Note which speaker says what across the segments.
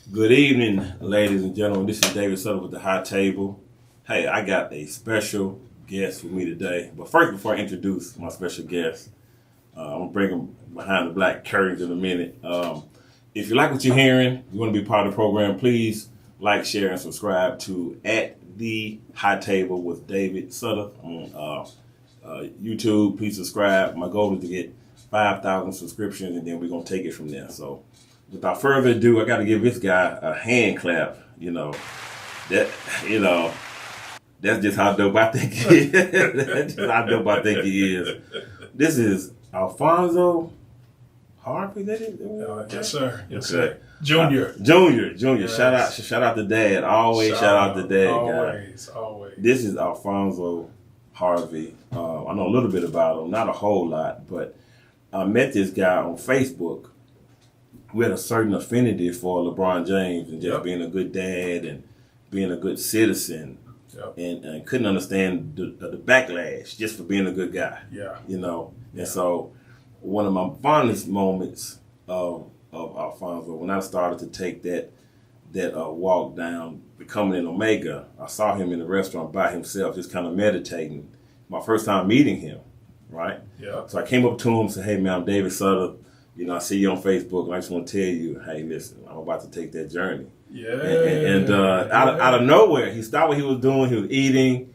Speaker 1: Good evening, ladies and gentlemen. This is David Sutter with the High Table. Hey, I got a special guest with me today. But first, before I introduce my special guest, I'm going to bring him behind the black curtains in a minute. If you like what you're hearing, you want to be part of the program, please like, share, and subscribe to at the High Table with David Sutter on YouTube. Please subscribe. My goal is to get 5,000 subscriptions, and then we're going to take it from there. So without further ado, I got to give this guy a hand clap. That's just how dope I think he is. That's just how dope I think he is. This is Alphonso Harvey. That is?
Speaker 2: Yes, sir. Yes,
Speaker 1: okay.
Speaker 2: sir. Junior.
Speaker 1: Junior.
Speaker 2: Yes.
Speaker 1: Shout out to Dad. Always shout out to Dad.
Speaker 2: Always.
Speaker 1: This is Alphonso Harvey. I know a little bit about him, not a whole lot, but I met this guy on Facebook. We had a certain affinity for LeBron James and just being a good dad and being a good citizen, and couldn't understand the backlash just for being a good guy. And so one of my fondest moments of Alphonso, when I started to take that walk down becoming an Omega, I saw him in the restaurant by himself, just kind of meditating. My first time meeting him, right?
Speaker 2: Yeah.
Speaker 1: So I came up to him and said, "Hey man, I'm David Sutter. I see you on Facebook, and I just want to tell you, hey, listen, I'm about to take that journey." And out of nowhere, he stopped what he was doing. He was eating,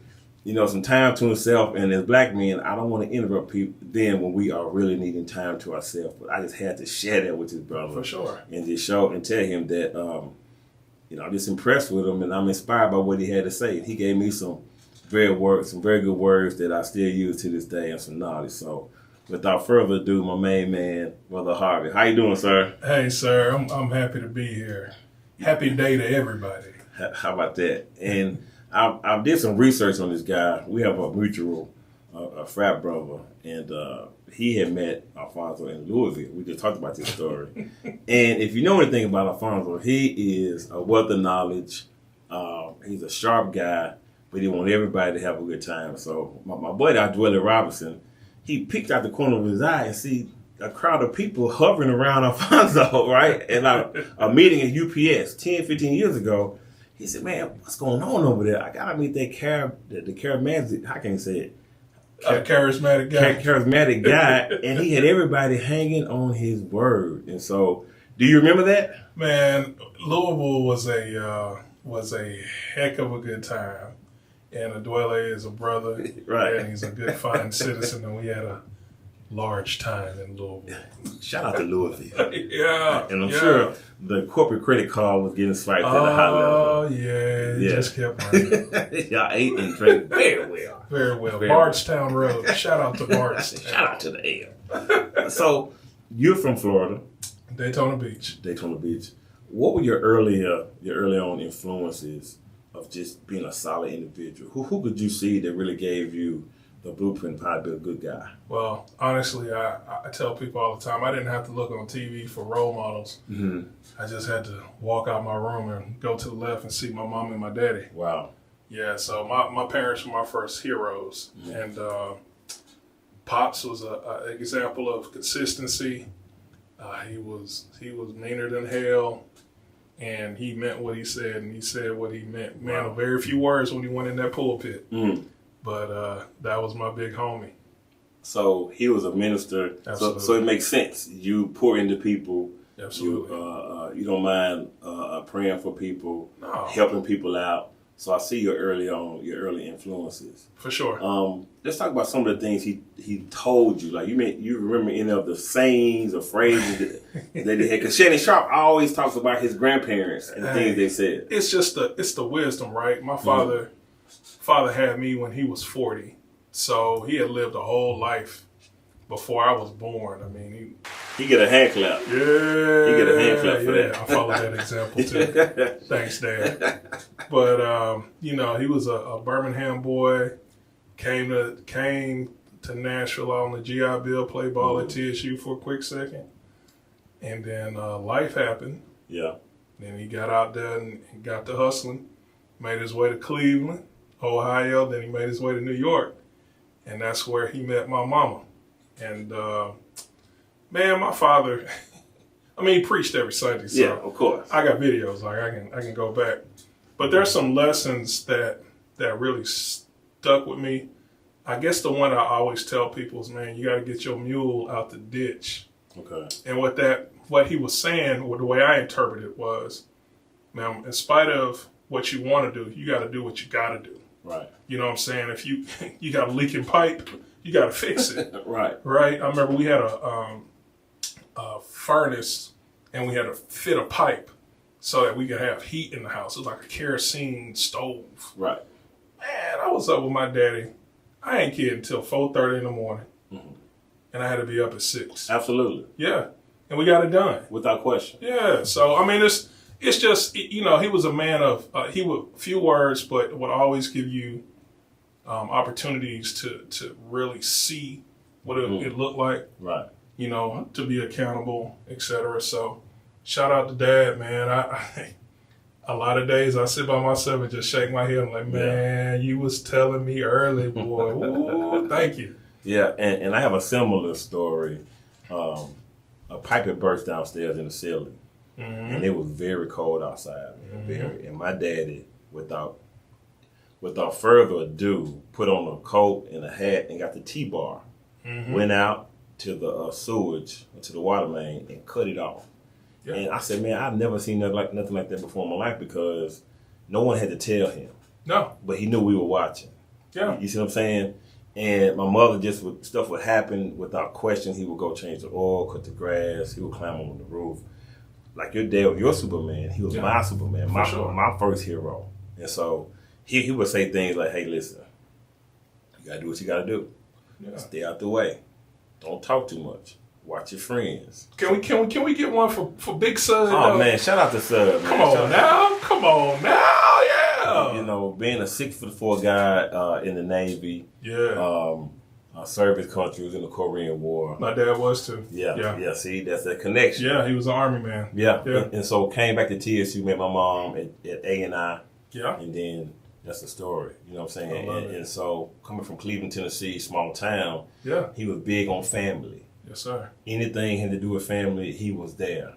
Speaker 1: some time to himself. And as black men, I don't want to interrupt people then when we are really needing time to ourselves. But I just had to share that with his brother.
Speaker 2: For sure.
Speaker 1: And just show and tell him that, I'm just impressed with him, and I'm inspired by what he had to say. He gave me some very good words that I still use to this day and some knowledge. So without further ado, my main man, Brother Harvey. How you doing, sir?
Speaker 2: Hey, sir. I'm happy to be here. Happy day to everybody.
Speaker 1: How about that? And I did some research on this guy. We have a mutual, a frat brother, and he had met Alphonso in Louisville. We just talked about this story. And if you know anything about Alphonso, he is a wealth of knowledge. He's a sharp guy, but he wants everybody to have a good time. So my buddy, Dwelly Robinson, he peeked out the corner of his eye and see a crowd of people hovering around Alphonso, right? And a meeting at UPS 10, 15 years ago. He said, "Man, what's going on over there? I gotta meet the charismatic, how can you say it?
Speaker 2: Charismatic guy.
Speaker 1: Charismatic guy." And he had everybody hanging on his word. And so, do you remember that?
Speaker 2: Man, Louisville was a heck of a good time. And Adwele is a brother.
Speaker 1: Right.
Speaker 2: And he's a good, fine citizen. And we had a large time in Louisville.
Speaker 1: Shout out to Louisville.
Speaker 2: Yeah.
Speaker 1: And I'm sure the corporate credit card was getting swiped at a high level.
Speaker 2: Oh, yeah. It just kept running.
Speaker 1: Y'all ate and drank very well.
Speaker 2: Very well. Bardstown Road. Shout out to Bardstown.
Speaker 1: Shout out to the L. So, you're from Florida.
Speaker 2: Daytona Beach.
Speaker 1: What were your early on influences of just being a solid individual? Who could you see that really gave you the blueprint for how to be a good guy?
Speaker 2: Well, honestly, I tell people all the time, I didn't have to look on TV for role models.
Speaker 1: Mm-hmm.
Speaker 2: I just had to walk out my room and go to the left and see my mom and my daddy.
Speaker 1: Wow.
Speaker 2: Yeah, so my parents were my first heroes. Mm-hmm. And Pops was an example of consistency. He was meaner than hell. And he meant what he said, and he said what he meant. Man, a very few words when he went in that pulpit. Mm. But that was my big homie.
Speaker 1: So he was a minister. So it makes sense. You pour into people.
Speaker 2: Absolutely.
Speaker 1: You don't mind praying for people, helping people out. So I see your early influences.
Speaker 2: For sure.
Speaker 1: Let's talk about some of the things he told you. Like you remember any of the sayings or phrases that he had? Because Shannon Sharp always talks about his grandparents and things they said.
Speaker 2: It's just the wisdom, right? My father had me when he was 40, so he had lived a whole life before I was born. I mean,
Speaker 1: he get a hand clap.
Speaker 2: Yeah,
Speaker 1: he get a hand clap for that.
Speaker 2: I followed that example too. Thanks, Dad. But he was a Birmingham boy. Came to Nashville on the GI Bill, played ball at TSU for a quick second, and then life happened.
Speaker 1: Yeah.
Speaker 2: Then he got out there and got to hustling. Made his way to Cleveland, Ohio. Then he made his way to New York, and that's where he met my mama. And man, my father I mean, he preached every Sunday. So
Speaker 1: Yeah, of course.
Speaker 2: I got videos. Like I can go back. But there's some lessons that really stuck with me. I guess the one I always tell people is, man, you got to get your mule out the ditch.
Speaker 1: Okay.
Speaker 2: And what he was saying, or the way I interpreted it was, man, in spite of what you want to do, you got to do what you got to do.
Speaker 1: Right.
Speaker 2: You know what I'm saying? If you got a leaking pipe, you got to fix it.
Speaker 1: Right.
Speaker 2: Right. I remember we had a furnace, and we had to fit a pipe so that we could have heat in the house. It was like a kerosene stove.
Speaker 1: Right.
Speaker 2: Man, I was up with my daddy. I ain't kidding, until 4:30 in the morning. Mm-hmm. And I had to be up at 6.
Speaker 1: Absolutely.
Speaker 2: Yeah. And we got it done.
Speaker 1: Without question.
Speaker 2: Yeah. So, I mean, it's just, you know, he was a man of, he would, few words, but would always give you opportunities to really see what it looked like.
Speaker 1: Right.
Speaker 2: You know, to be accountable, etc. So, shout out to Dad, man. I a lot of days I sit by myself and just shake my head. I'm like, man, you was telling me early, boy. Ooh, thank you.
Speaker 1: Yeah, and I have a similar story. A pipe had burst downstairs in the ceiling, and it was very cold outside. Very, and my daddy, without further ado, put on a coat and a hat and got the T-bar, went out to the sewage, to the water main, and cut it off. Yeah. And I said, man, I've never seen nothing like that before in my life, because no one had to tell him. No. But he knew we were watching. Yeah. You see what I'm saying? And my mother stuff would happen without question. He would go change the oil, cut the grass. He would climb on the roof. Like your dad, your Superman. He was my Superman, my first hero. And so he would say things like, hey, listen, you got to do what you got to do. Yeah. Stay out the way. Don't talk too much. Watch your friends.
Speaker 2: Can we get one for Big Sud?
Speaker 1: Oh man, shout out to Sud.
Speaker 2: Come on now, yeah.
Speaker 1: You know, being a 6'4" guy in the Navy. Yeah. Service country, was in the Korean War.
Speaker 2: My dad was too.
Speaker 1: Yeah. See, that's that connection.
Speaker 2: Yeah, he was an Army man.
Speaker 1: Yeah. And so came back to TSU, met my mom at A&I. Yeah. And then that's the story. You know what I'm saying? And so coming from Cleveland, Tennessee, small town. Yeah. He was big on family.
Speaker 2: Yes, sir.
Speaker 1: Anything had to do with family, he was there.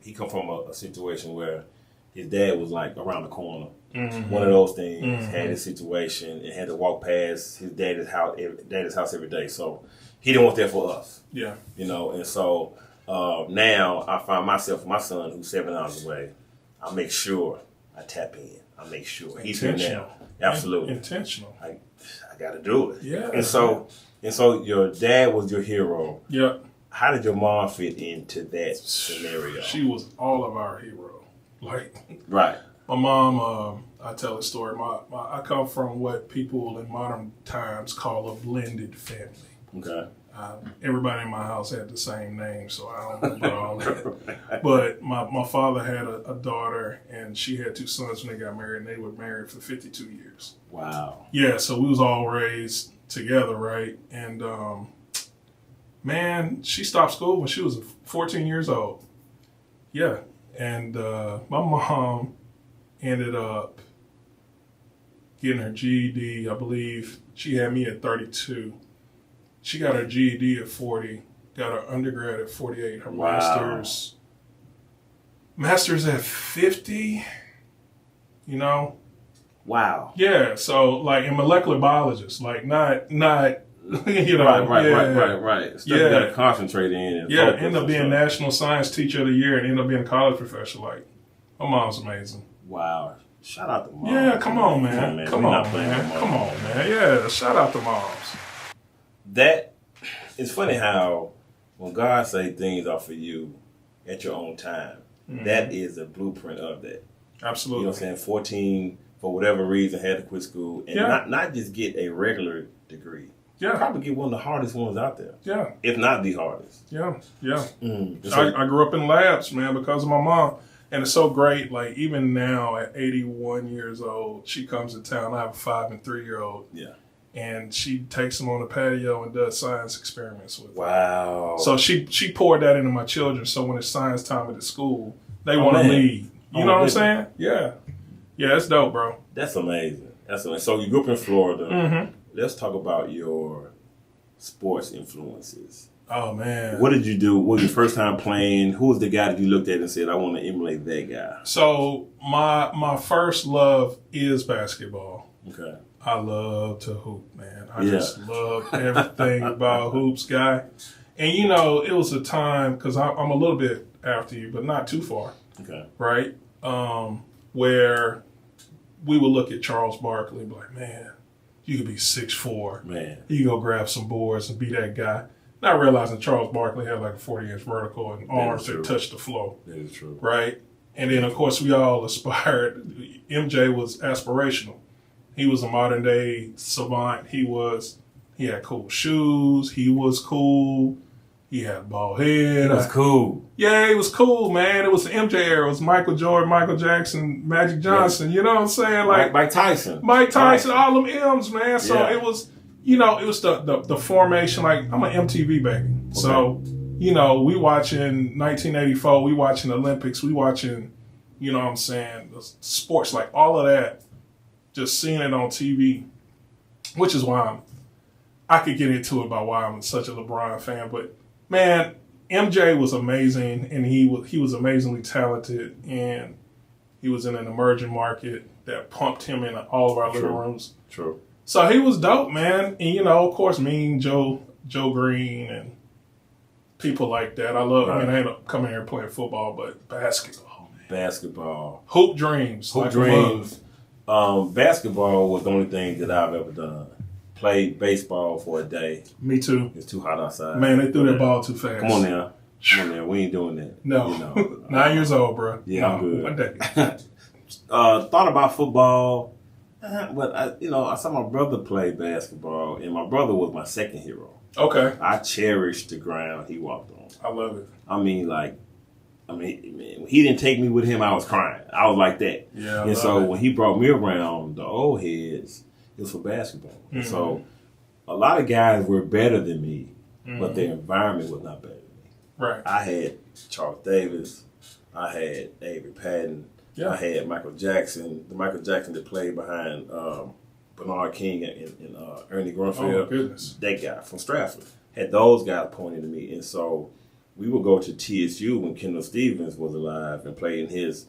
Speaker 1: He come from a situation where his dad was like around the corner. Mm-hmm. One of those things, had his situation and had to walk past his daddy's house every day. So he didn't want that for us. Yeah. You know, and so now I find myself, my son who's 7 hours away, I make sure I tap in. I make sure he's here now. Absolutely.
Speaker 2: Intentional.
Speaker 1: I got to do it.
Speaker 2: Yeah.
Speaker 1: And so your dad was your hero.
Speaker 2: Yeah.
Speaker 1: How did your mom fit into that scenario?
Speaker 2: She was all of our hero. Like,
Speaker 1: right.
Speaker 2: My mom, I tell a story. I come from what people in modern times call a blended family. Okay. Everybody in my house had the same name, so I don't remember all that. But my father had a daughter, and she had 2 sons when they got married, and they were married for 52 years. Wow. Yeah, so we was all raised together, right? And, man, she stopped school when she was 14 years old. Yeah. And my mom ended up getting her GED, I believe. She had me at 32. She got her GED at 40, got her undergrad at 48, her master's at 50, you know? Wow. Yeah, so like in molecular biologist, like not you know.
Speaker 1: Right. Stuff you gotta concentrate in.
Speaker 2: And end up being National Science Teacher of the Year and end up being a college professor. Like, my mom's amazing.
Speaker 1: Wow. Shout out to moms.
Speaker 2: Yeah, come on, man. Come on, man. Yeah, shout out to moms.
Speaker 1: That, it's funny how when God say things are for you at your own time, that is a blueprint of that.
Speaker 2: Absolutely.
Speaker 1: You know what I'm saying? 14, for whatever reason, had to quit school and not just get a regular degree. Yeah. Probably get one of the hardest ones out there. Yeah. If not the hardest.
Speaker 2: Yeah. I grew up in labs, man, because of my mom. And it's so great, like, even now at 81 years old, she comes to town. I have a 5 and 3-year-old. Yeah. And she takes them on the patio and does science experiments with them. Wow. So she poured that into my children. So when it's science time at the school, they want to lead. You know what I'm saying? Yeah. Yeah, it's dope, bro.
Speaker 1: That's amazing. So you grew up in Florida. Mm-hmm. Let's talk about your sports influences.
Speaker 2: Oh man.
Speaker 1: What did you do? What was your first time playing? Who was the guy that you looked at and said, I want to emulate that guy?
Speaker 2: So my first love is basketball.
Speaker 1: Okay.
Speaker 2: I love to hoop, man. I just love everything about hoops, guy. And you know, it was a time, because I'm a little bit after you, but not too far.
Speaker 1: Okay.
Speaker 2: Right? Where we would look at Charles Barkley and be like, man, you could be 6'4".
Speaker 1: Man.
Speaker 2: You can go grab some boards and be that guy. Not realizing Charles Barkley had like a 40-inch vertical and arms that touched the floor.
Speaker 1: That is true.
Speaker 2: Right? And then, of course, we all aspired. MJ was aspirational. He was a modern-day savant. He had cool shoes. He was cool. He had a bald head.
Speaker 1: He was cool.
Speaker 2: Yeah, he was cool, man. It was the MJ era. It was Michael Jordan, Michael Jackson, Magic Johnson. Yeah. You know what I'm saying? Like
Speaker 1: Mike Tyson.
Speaker 2: Mike Tyson, all them M's, man. So it was, you know, it was the formation. Like, I'm an MTV baby. Okay. So, you know, we watching 1984. We watching Olympics. We watching, you know what I'm saying, sports, like all of that. Just seeing it on TV, which is why I could get into it about why I'm such a LeBron fan. But man, MJ was amazing, and he was amazingly talented, and he was in an emerging market that pumped him in all of our living rooms.
Speaker 1: True.
Speaker 2: So he was dope, man. And you know, of course, Joe Green and people like that. I love. I mean, I ain't coming here playing football, but basketball, man.
Speaker 1: Basketball.
Speaker 2: Hoop dreams.
Speaker 1: Hoop dreams. Basketball was the only thing that I've ever done. Played baseball for a day.
Speaker 2: Me too.
Speaker 1: It's too hot outside.
Speaker 2: Man, they threw that ball too fast.
Speaker 1: Come on now. We ain't doing that.
Speaker 2: No.
Speaker 1: You know,
Speaker 2: 9 years old, bro.
Speaker 1: Yeah, I'm good.
Speaker 2: One day.
Speaker 1: Thought about football, but I saw my brother play basketball, and my brother was my second hero.
Speaker 2: Okay.
Speaker 1: I cherished the ground he walked on.
Speaker 2: I love it.
Speaker 1: Man, he didn't take me with him, I was crying. I was like that.
Speaker 2: Yeah.
Speaker 1: And so when he brought me around the old heads, it was for basketball. Mm-hmm. And so a lot of guys were better than me, but their environment was not better than me.
Speaker 2: Right.
Speaker 1: I had Charles Davis. I had Avery Patton. Yeah. I had Michael Jackson. The Michael Jackson that played behind Bernard King and Ernie Grunfeld.
Speaker 2: Oh, my goodness.
Speaker 1: That guy from Stratford. Had those guys pointing to me. And so we would go to TSU when Kendall Stevens was alive and played in his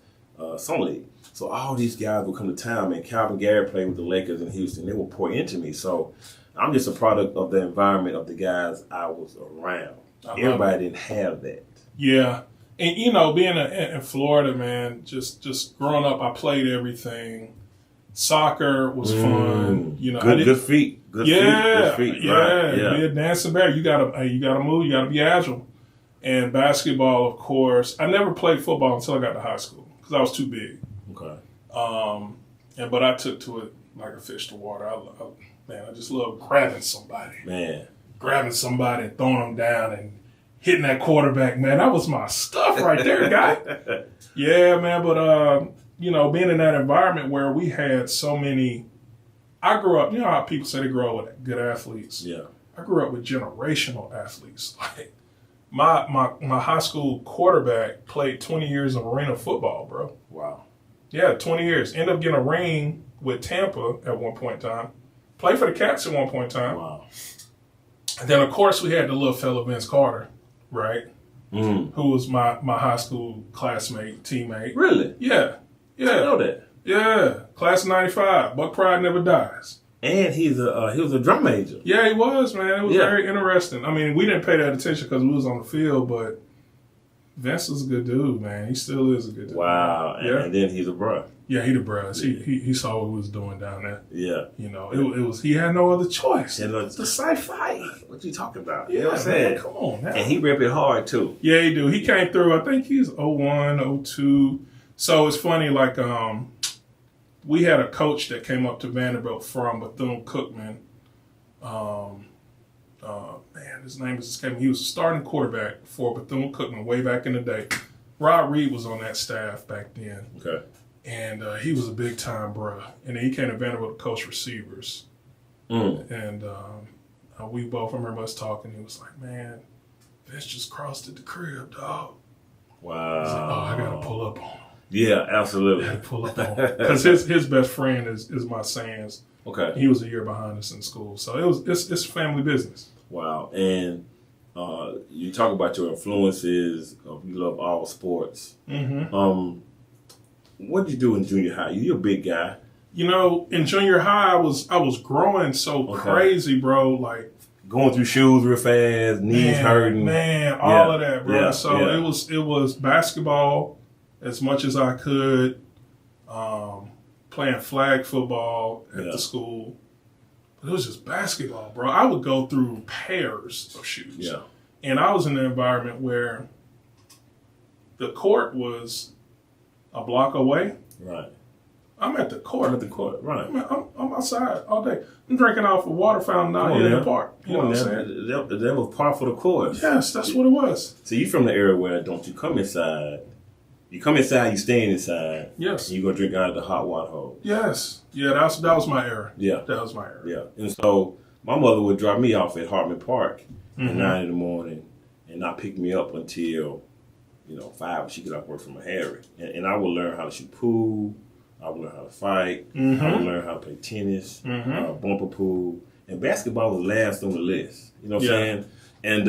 Speaker 1: summer league. So all these guys would come to town, man. Calvin Garrett played with the Lakers in Houston. They would pour into me. So I'm just a product of the environment of the guys I was around. Everybody didn't have that.
Speaker 2: Yeah. And, you know, being in Florida, man, just growing up, I played everything. Soccer was fun. You know,
Speaker 1: good feet. Good feet.
Speaker 2: Yeah.
Speaker 1: Right. Yeah.
Speaker 2: Be a dancing bear. You gotta move. You gotta be agile. And basketball, of course. I never played football until I got to high school because I was too big.
Speaker 1: Okay.
Speaker 2: But I took to it like a fish to water. I just love grabbing somebody.
Speaker 1: Man.
Speaker 2: Grabbing somebody and throwing them down and hitting that quarterback, man. That was my stuff right there, guy. Yeah, man. But, being in that environment where we had so many, I grew up, you know how people say they grow up with good athletes?
Speaker 1: Yeah.
Speaker 2: I grew up with generational athletes. Like, my high school quarterback played 20 years of arena football, bro.
Speaker 1: Wow.
Speaker 2: Yeah, 20 years. Ended up getting a ring with Tampa at one point in time. Played for the Cats at one point in time.
Speaker 1: Wow.
Speaker 2: And then, of course, we had the little fella Vince Carter, right? Who was my high school classmate, teammate.
Speaker 1: Really?
Speaker 2: Yeah.
Speaker 1: I know that.
Speaker 2: Yeah. Class of 95. Buck Pride never dies.
Speaker 1: And he was a drum major.
Speaker 2: Yeah, he was, man. It was very interesting. I mean, we didn't pay that attention because we was on the field, but Vince was a good dude, man. He still is a good dude.
Speaker 1: Wow. And then he's a bruh.
Speaker 2: Yeah, he the bruh. He saw what we was doing down there.
Speaker 1: Yeah.
Speaker 2: You know, it was he had no other choice.
Speaker 1: It's
Speaker 2: the sci-fi.
Speaker 1: What you talking about?
Speaker 2: Yeah,
Speaker 1: you know what I'm saying?
Speaker 2: Come on, man.
Speaker 1: And he ripped it hard, too.
Speaker 2: Yeah, he do. He came through, I think he's 01, 02. So it's funny, like, we had a coach that came up to Vanderbilt from Bethune-Cookman. His name is escaping. He was a starting quarterback for Bethune-Cookman way back in the day. Rod Reed was on that staff back then.
Speaker 1: Okay.
Speaker 2: And he was a big-time bruh. And then he came to Vanderbilt to coach receivers. And we both remember us talking. He was like, man, Vince just crossed at the crib, dog.
Speaker 1: Wow.
Speaker 2: He's like, I got to pull up on him.
Speaker 1: Yeah, absolutely.
Speaker 2: I got to pull up on him. Because his best friend is my Sands.
Speaker 1: Okay.
Speaker 2: He was a year behind us in school. So it's family business.
Speaker 1: Wow. And You talk about your influences. You love all sports.
Speaker 2: Mm-hmm.
Speaker 1: What did you do in junior high? You're a big guy.
Speaker 2: You know, in junior high, I was growing so crazy, bro. Like
Speaker 1: going through shoes real fast, knees hurting,
Speaker 2: all of that, bro.
Speaker 1: Yeah,
Speaker 2: so it was basketball as much as I could. Playing flag football at the school. But it was just basketball, bro. I would go through pairs of shoes.
Speaker 1: Yeah.
Speaker 2: And I was in an environment where the court was a block away.
Speaker 1: Right.
Speaker 2: I'm at the court.
Speaker 1: Right.
Speaker 2: I'm outside all day. I'm drinking off a water fountain out here in the park. You know what I'm saying?
Speaker 1: That was par for the course.
Speaker 2: Yes, that's what it was.
Speaker 1: So you from the area where don't you come inside? You come inside, you staying inside.
Speaker 2: Yes.
Speaker 1: And you go drink out of the hot water hose.
Speaker 2: Yes. Yeah, that was my era.
Speaker 1: Yeah.
Speaker 2: That was my era.
Speaker 1: Yeah. And so my mother would drop me off at Hartman Park at 9 in the morning and not pick me up until, 5 when she get off work from Harry. And I would learn how to shoot pool. I would learn how to fight. I would learn how to play tennis, bumper pool. And basketball was last on the list. You know what I'm saying? And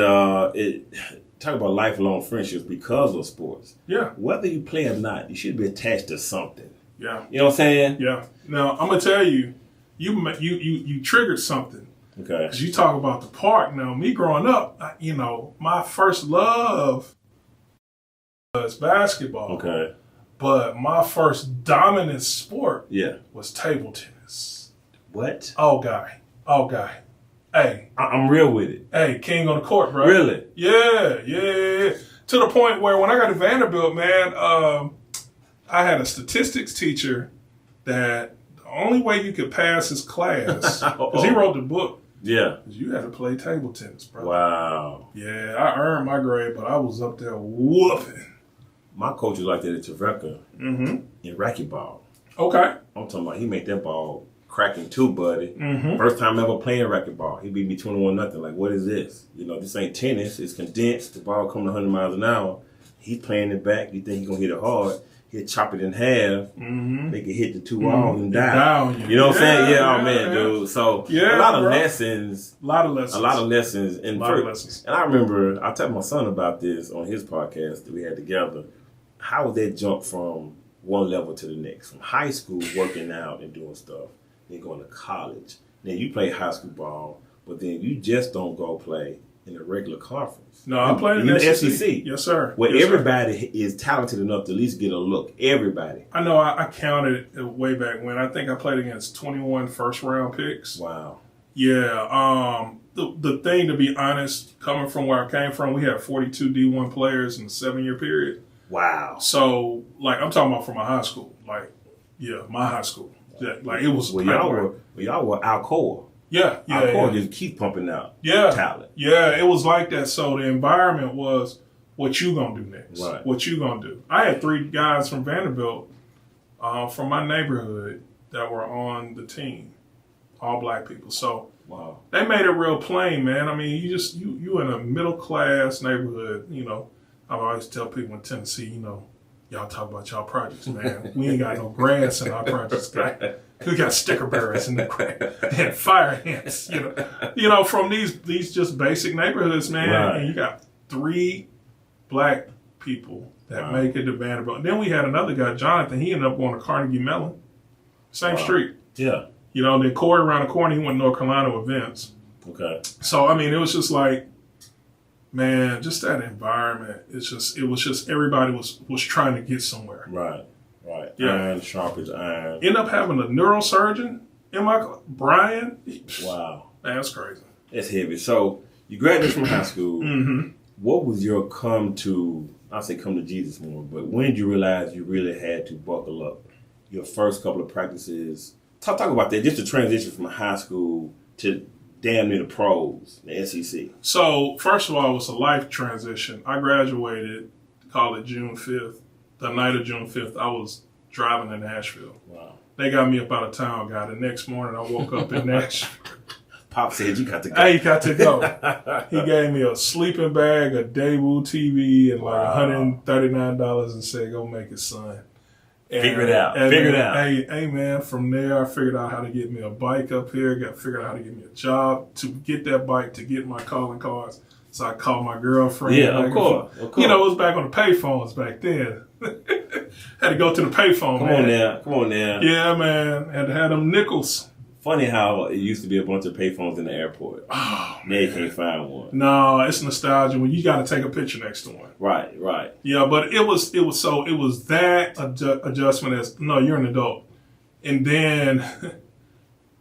Speaker 1: talk about lifelong friendships because of sports.
Speaker 2: Yeah.
Speaker 1: Whether you play or not, you should be attached to something.
Speaker 2: Yeah.
Speaker 1: You know what I'm saying?
Speaker 2: Yeah. Now, I'm going to tell you, you triggered something.
Speaker 1: Okay.
Speaker 2: Because you talk about the park. Now, me growing up, my first love was basketball.
Speaker 1: Okay.
Speaker 2: But my first dominant sport was table tennis.
Speaker 1: What?
Speaker 2: Oh, guy. Hey.
Speaker 1: I'm real with it.
Speaker 2: Hey, king on the court, bro.
Speaker 1: Really?
Speaker 2: Yeah. To the point where when I got to Vanderbilt, man, I had a statistics teacher that the only way you could pass his class, because he wrote the book, you had to play table tennis, bro.
Speaker 1: Wow.
Speaker 2: Yeah, I earned my grade, but I was up there whooping.
Speaker 1: My coach was like that at Trevecca in racquetball.
Speaker 2: Okay.
Speaker 1: I'm talking about he made that ball cracking too, buddy. First time ever playing racquetball. He beat me 21-0. Like, what is this? This ain't tennis. It's condensed. The ball coming 100 miles an hour. He's playing it back. You think he's going to hit it hard. He'll chop it in half. Make it hit the two walls and die. You know what I'm saying? Yeah, man, dude. So a lot of lessons.
Speaker 2: A lot of lessons.
Speaker 1: And I remember, I told my son about this on his podcast that we had together. How would that jump from one level to the next? From high school, working out and doing stuff, then going to college. Then you play high school ball, but then you just don't go play in a regular conference.
Speaker 2: No, I'm playing in the
Speaker 1: SEC.
Speaker 2: Yes, sir.
Speaker 1: Where everybody is talented enough to at least get a look. Everybody.
Speaker 2: I know I counted it way back when. I think I played against 21 first-round picks.
Speaker 1: Wow.
Speaker 2: Yeah. The thing, to be honest, coming from where I came from, we had 42 D1 players in a 7-year period.
Speaker 1: Wow.
Speaker 2: So, I'm talking about from my high school. My high school. It was.
Speaker 1: Y'all were Alcoa.
Speaker 2: Yeah.
Speaker 1: Alcoa just keep pumping out talent.
Speaker 2: Yeah, it was like that. So the environment was, what you gonna do next?
Speaker 1: Right.
Speaker 2: What you gonna do? I had 3 guys from Vanderbilt, from my neighborhood, that were on the team, all black people. So they made it real plain, man. I mean, you in a middle class neighborhood. I always tell people in Tennessee, y'all talk about y'all projects, man. We ain't got no grass in our projects. We got sticker bearers in the and fire ants. From these just basic neighborhoods, man.
Speaker 1: Right.
Speaker 2: And you got 3 black people that make it to Vanderbilt. And then we had another guy, Jonathan. He ended up going to Carnegie Mellon, same street.
Speaker 1: Yeah.
Speaker 2: Then Corey around the corner. He went to North Carolina with Vince.
Speaker 1: Okay.
Speaker 2: So it was just like, man, just that environment. It was just everybody was trying to get somewhere.
Speaker 1: Right.
Speaker 2: Yeah.
Speaker 1: Iron sharp as iron.
Speaker 2: End up having a neurosurgeon in my class. Brian.
Speaker 1: Wow.
Speaker 2: Man, that's crazy.
Speaker 1: That's heavy. So you graduated from high school. What was your come to Jesus moment, but when did you realize you really had to buckle up? Your first couple of practices. Talk about that. Just the transition from high school to damn near the pros, the SEC.
Speaker 2: So, first of all, it was a life transition. I graduated college June 5th. The night of June 5th, I was driving to Nashville.
Speaker 1: Wow.
Speaker 2: They got me up out of town, guy. The next morning, I woke up in Nashville.
Speaker 1: Pop said you got to go.
Speaker 2: I got to go. He gave me a sleeping bag, a Daewoo TV, and $139 and said, go make it, son.
Speaker 1: Figure it out. Figure it out.
Speaker 2: Hey, man, from there, I figured out how to get me a bike up here. Figured out how to get me a job to get that bike, to get my calling cards. So I called my girlfriend.
Speaker 1: Yeah, of course.
Speaker 2: You know, it was back on the payphones back then. Had to go to the payphone, man.
Speaker 1: Come on now.
Speaker 2: Yeah, man. Had to have them nickels.
Speaker 1: Funny how it used to be a bunch of payphones in the airport.
Speaker 2: Oh,
Speaker 1: now you can't find one.
Speaker 2: No, it's nostalgia when you got to take a picture next to one.
Speaker 1: Right.
Speaker 2: Yeah, but it was that adjustment as, no, you're an adult. And then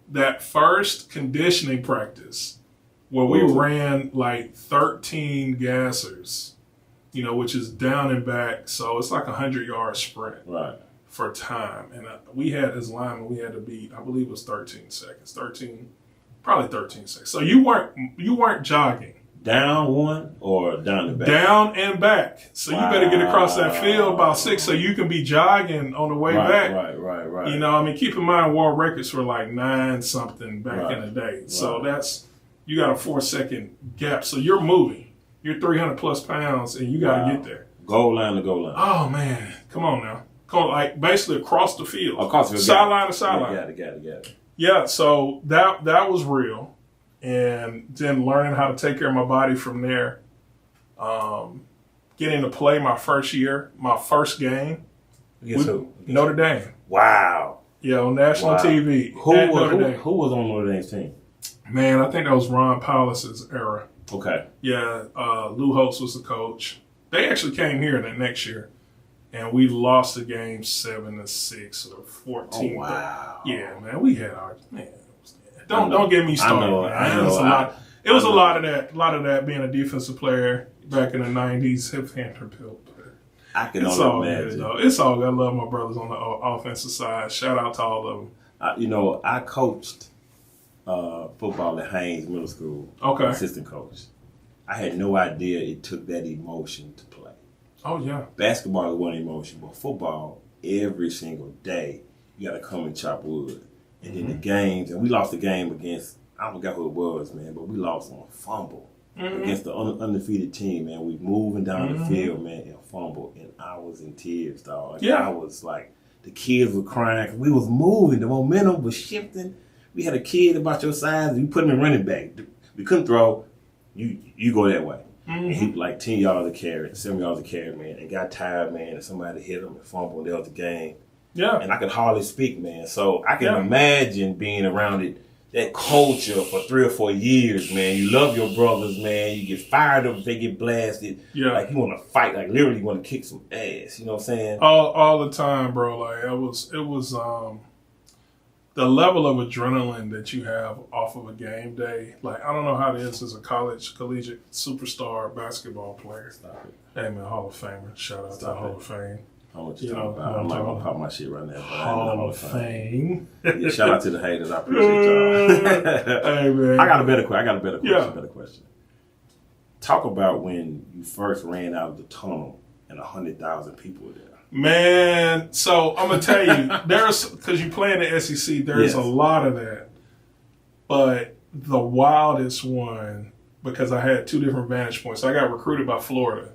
Speaker 2: that first conditioning practice where we ran like 13 gassers, you know, which is down and back. So it's like 100-yard sprint.
Speaker 1: Right.
Speaker 2: For time. And we had, as linemen, we had to beat, I believe it was 13 seconds. 13 seconds. So you weren't jogging.
Speaker 1: Down one or down and back?
Speaker 2: Down and back. So you better get across that field about 6 so you can be jogging on the way back.
Speaker 1: Right.
Speaker 2: You know, I mean, keep in mind world records were like 9-something back in the day. So you got a 4-second gap. So you're moving. You're 300 plus pounds and you got to get there.
Speaker 1: Goal line to goal line.
Speaker 2: Oh, man. Come on now. Like basically across the field.
Speaker 1: Across the field.
Speaker 2: Sideline to sideline.
Speaker 1: Got it.
Speaker 2: Yeah, so that was real. And then learning how to take care of my body from there. Getting to play my first game.
Speaker 1: Against who?
Speaker 2: Notre Dame.
Speaker 1: Wow.
Speaker 2: Yeah, on national TV.
Speaker 1: Who was on Notre Dame's team?
Speaker 2: Man, I think that was Ron Powless's era.
Speaker 1: Okay.
Speaker 2: Yeah, Lou Holtz was the coach. They actually came here that next year. And we lost the game 7-6 or 14.
Speaker 1: Oh, wow.
Speaker 2: Yeah, man, we had our man. Don't get me started.
Speaker 1: I know.
Speaker 2: It was a lot of that being a defensive player back in the 90s, hip Vanderbilt.
Speaker 1: I can
Speaker 2: it's
Speaker 1: only imagine.
Speaker 2: It's all good. I love my brothers on the offensive side. Shout out to all of them.
Speaker 1: I coached football at Haynes Middle School.
Speaker 2: Okay.
Speaker 1: Assistant coach. I had no idea it took that emotion to play.
Speaker 2: Oh, yeah.
Speaker 1: Basketball is one emotion, but football, every single day, you got to come and chop wood. And then the games, and we lost the game against, I forgot who it was, man, but we lost on a fumble against the undefeated team, man. We moving down the field, man, and fumble, and I was in tears, dog. I was like, the kids were crying. We was moving. The momentum was shifting. We had a kid about your size. You put him in running back. We couldn't throw. You go that way. And he like 10 yards of carry, 7 yards of carry, man, and got tired, man, and somebody hit him and fumbled, and that was the game.
Speaker 2: Yeah.
Speaker 1: And I could hardly speak, man. So I can imagine being around it, that culture for 3 or 4 years, man. You love your brothers, man. You get fired up if they get blasted.
Speaker 2: Yeah.
Speaker 1: Like you want to fight, like literally you want to kick some ass. You know what I'm saying?
Speaker 2: All the time, bro. Like it was the level of adrenaline that you have off of a game day. Like I don't know how it is as a collegiate superstar basketball player.
Speaker 1: Stop it.
Speaker 2: Hey man, Hall of Famer. Shout out to Hall of Fame.
Speaker 1: I know what you're talking about. I'm not gonna pop my shit right now.
Speaker 2: Hall of Fame.
Speaker 1: Yeah, shout out to the haters. I appreciate y'all.
Speaker 2: Hey man.
Speaker 1: I got a better question. Talk about when you first ran out of the tunnel and 100,000 people were there.
Speaker 2: Man, so I'm gonna tell you, because you play in the SEC, there's a lot of that. But the wildest one, because I had 2 different vantage points. I got recruited by Florida.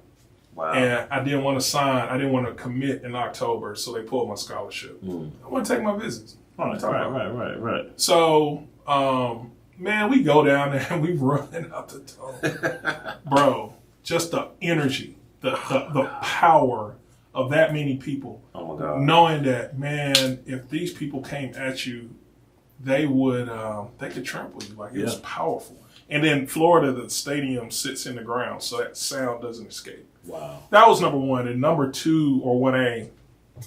Speaker 1: Wow.
Speaker 2: And I didn't want to sign. I didn't want to commit in October, so they pulled my scholarship. I want to take my visits.
Speaker 1: Right.
Speaker 2: So, man, we go down there and we run out the tunnel. Bro, just the energy, the power of that many people.
Speaker 1: Oh, my God.
Speaker 2: Knowing that, man, if these people came at you, they could trample you. Like, it was powerful. And then Florida, the stadium sits in the ground, so that sound doesn't escape.
Speaker 1: Wow.
Speaker 2: That was number 1. And number 2, or 1A,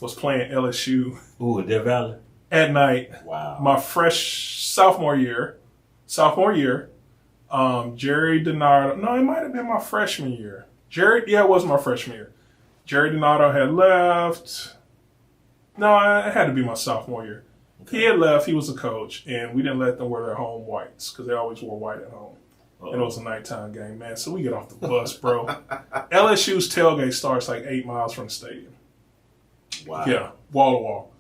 Speaker 2: was playing LSU.
Speaker 1: Ooh, Death Valley?
Speaker 2: At night.
Speaker 1: Wow.
Speaker 2: My sophomore year, Jerry Donato. No, it might have been my freshman year. It was my freshman year. Jerry Donato had left. No, it had to be my sophomore year. Okay. He had left. He was a coach, and we didn't let them wear their home whites because they always wore white at home. And it was a nighttime game, man. So we get off the bus, bro. LSU's tailgate starts like 8 miles from the stadium.
Speaker 1: Wow.
Speaker 2: Yeah, wall to wall.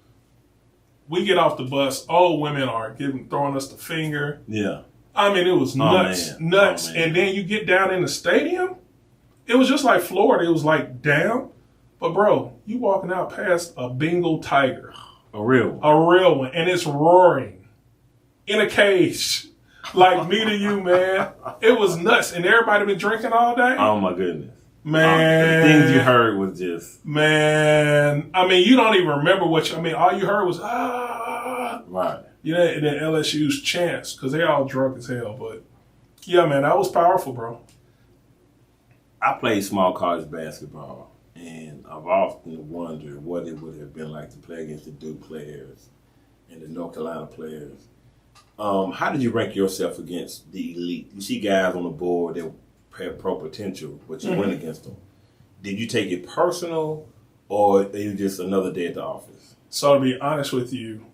Speaker 2: We get off the bus. Old women are throwing us the finger.
Speaker 1: Yeah.
Speaker 2: I mean, it was nuts.
Speaker 1: Man.
Speaker 2: And then you get down in the stadium. It was just like Florida. It was like down. But, bro, you walking out past a Bengal tiger.
Speaker 1: A real one.
Speaker 2: And it's roaring in a cage. Like me to you, man. It was nuts. And everybody been drinking all day?
Speaker 1: Oh, my goodness.
Speaker 2: Man.
Speaker 1: The things you heard was just...
Speaker 2: Man. I mean, you don't even remember all you heard was, ah.
Speaker 1: Right.
Speaker 2: You know, and then LSU's chants, because they all drunk as hell. But, yeah, man, that was powerful, bro.
Speaker 1: I played small college basketball, and I've often wondered what it would have been like to play against the Duke players and the North Carolina players. How did you rank yourself against the elite? You see guys on the board that have pro potential, but you went against them. Did you take it personal, or are you just another day at the office?
Speaker 2: So to be honest with you,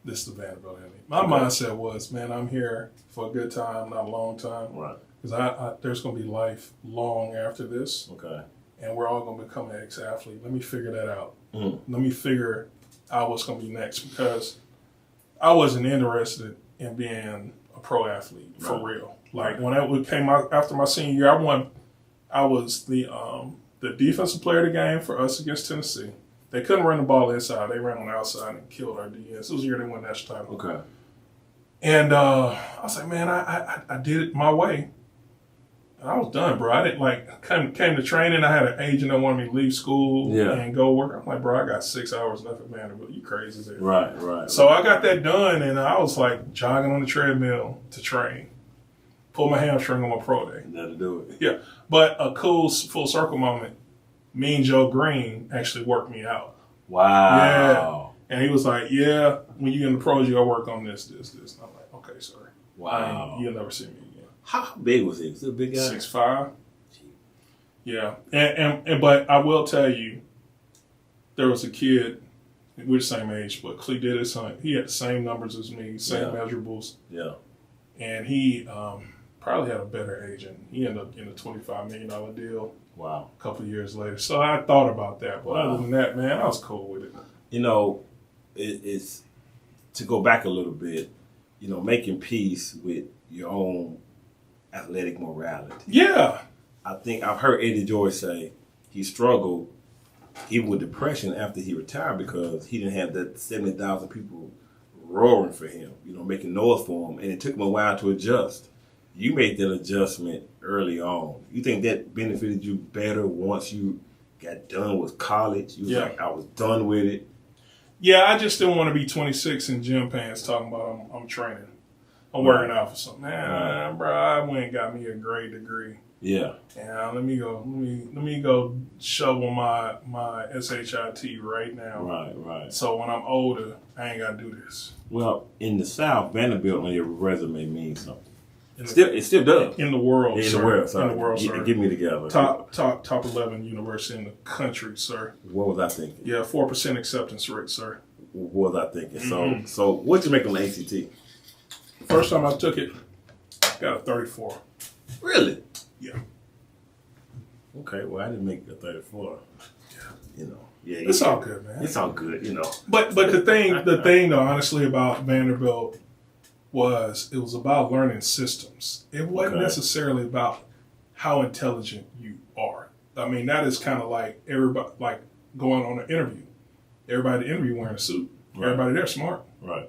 Speaker 2: this is the Vanderbilt in me. My mindset was, man, I'm here for a good time, not a long time.
Speaker 1: Right.
Speaker 2: Because there's going to be life long after this.
Speaker 1: Okay.
Speaker 2: And we're all going to become an ex-athlete. Let me figure that out.
Speaker 1: Mm.
Speaker 2: Let me figure out what's going to be next, because I wasn't interested in being a pro athlete for real. Like when I came out after my senior year, I was the defensive player of the game for us against Tennessee. They couldn't run the ball inside. They ran on the outside and killed our DS. It was the year they won the national title.
Speaker 1: Okay.
Speaker 2: And I was like, man, I did it my way. And I was done, bro. I didn't came to training. I had an agent that wanted me to leave school and go work. I'm like, bro, I got 6 hours left at Vanderbilt. You crazy as hell.
Speaker 1: Right.
Speaker 2: So I got that done, and I was like jogging on the treadmill to train. Pulled my hamstring on my pro day.
Speaker 1: That'll do it.
Speaker 2: Yeah. But a cool full circle moment, me and Joe Green actually worked me out.
Speaker 1: Wow.
Speaker 2: Yeah. And he was like, yeah, when you get in the pros, you got to work on this. And I'm like, okay, sorry.
Speaker 1: Wow.
Speaker 2: You'll never see me again.
Speaker 1: How big was he? Was he a big guy?
Speaker 2: 6'5". Yeah. But I will tell you, there was a kid, we're the same age, but Clee did his son. He had the same numbers as me, same measurables.
Speaker 1: Yeah.
Speaker 2: And he probably had a better agent. He ended up getting a $25 million deal.
Speaker 1: Wow.
Speaker 2: A couple of years later. So I thought about that. But other than that, man, I was cool with it.
Speaker 1: You know, it's to go back a little bit, you know, making peace with your own athletic morality.
Speaker 2: Yeah.
Speaker 1: I think I've heard Eddie George say he struggled even with depression after he retired because he didn't have that 70,000 people roaring for him, you know, making noise for him, and it took him a while to adjust. You made that adjustment early on. You think that benefited you better once you got done with college? You was like, I was done with it.
Speaker 2: Yeah, I just didn't want to be 26 in gym pants talking about I'm training. I'm working out for something. Man, bro, I went and got me a great degree.
Speaker 1: Yeah.
Speaker 2: And let me go shovel my SHIT right now.
Speaker 1: Right.
Speaker 2: So when I'm older, I ain't gotta do this.
Speaker 1: Well, in the South, Vanderbilt on your resume means something. It still does.
Speaker 2: In the world,
Speaker 1: in
Speaker 2: sir.
Speaker 1: the world, sorry.
Speaker 2: In the world, sir.
Speaker 1: Get me together.
Speaker 2: Top 11 university in the country, sir.
Speaker 1: What was I thinking?
Speaker 2: Yeah, 4% acceptance rate, sir.
Speaker 1: What was I thinking? Mm-hmm. So what'd you make on the ACT?
Speaker 2: First time I took it, got a 34.
Speaker 1: Really?
Speaker 2: Yeah.
Speaker 1: Okay, well I didn't make a 34.
Speaker 2: Yeah.
Speaker 1: You know. Yeah.
Speaker 2: It's all good, man.
Speaker 1: It's all good, you know.
Speaker 2: But the thing though, honestly, about Vanderbilt it was about learning systems. It wasn't necessarily about how intelligent you are. I mean, that is kind of like everybody, like going on an interview. Everybody at the interview wearing a suit. Right. Everybody there smart.
Speaker 1: Right.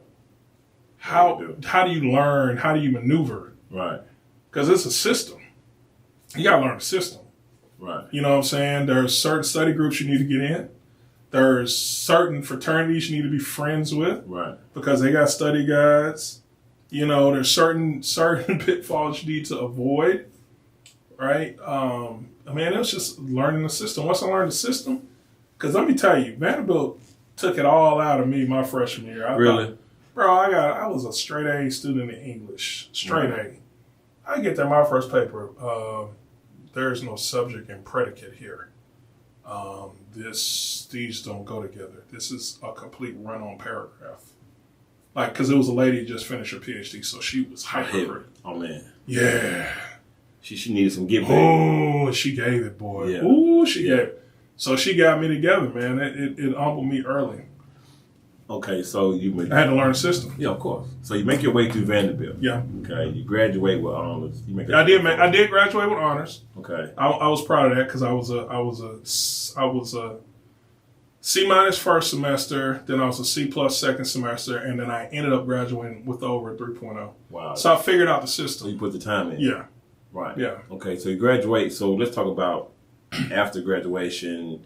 Speaker 2: How do you learn? How do you maneuver?
Speaker 1: Right.
Speaker 2: Because it's a system. You got to learn the system.
Speaker 1: Right.
Speaker 2: You know what I'm saying? There's certain study groups you need to get in. There's certain fraternities you need to be friends with.
Speaker 1: Right.
Speaker 2: Because they got study guides. You know, there's certain pitfalls you need to avoid. Right? I mean, it was just learning the system. Once I learned the system, because let me tell you, Vanderbilt took it all out of me my freshman year. I was a straight A student in English. Straight A. I get there, my first paper. There's no subject and predicate here. These don't go together. This is a complete run-on paragraph. Like, because it was a lady who just finished her PhD, so she was hyper.
Speaker 1: Oh, man.
Speaker 2: Yeah.
Speaker 1: She needed some give back.
Speaker 2: Oh, she gave it, boy.
Speaker 1: Yeah.
Speaker 2: Ooh, she gave it. So she got me together, man. It humbled me early.
Speaker 1: Okay, so
Speaker 2: I had to learn the system.
Speaker 1: Yeah, of course. So you make your way through Vanderbilt.
Speaker 2: Yeah.
Speaker 1: Okay, you graduate with honors.
Speaker 2: I did graduate with honors.
Speaker 1: Okay.
Speaker 2: I was proud of that because I was a C- first semester, then I was a C+ second semester, and then I ended up graduating with over a 3.0.
Speaker 1: Wow.
Speaker 2: So I figured out the
Speaker 1: So
Speaker 2: system.
Speaker 1: you put the time in.
Speaker 2: Yeah.
Speaker 1: Right.
Speaker 2: Yeah.
Speaker 1: Okay, so you graduate. So let's talk about after graduation.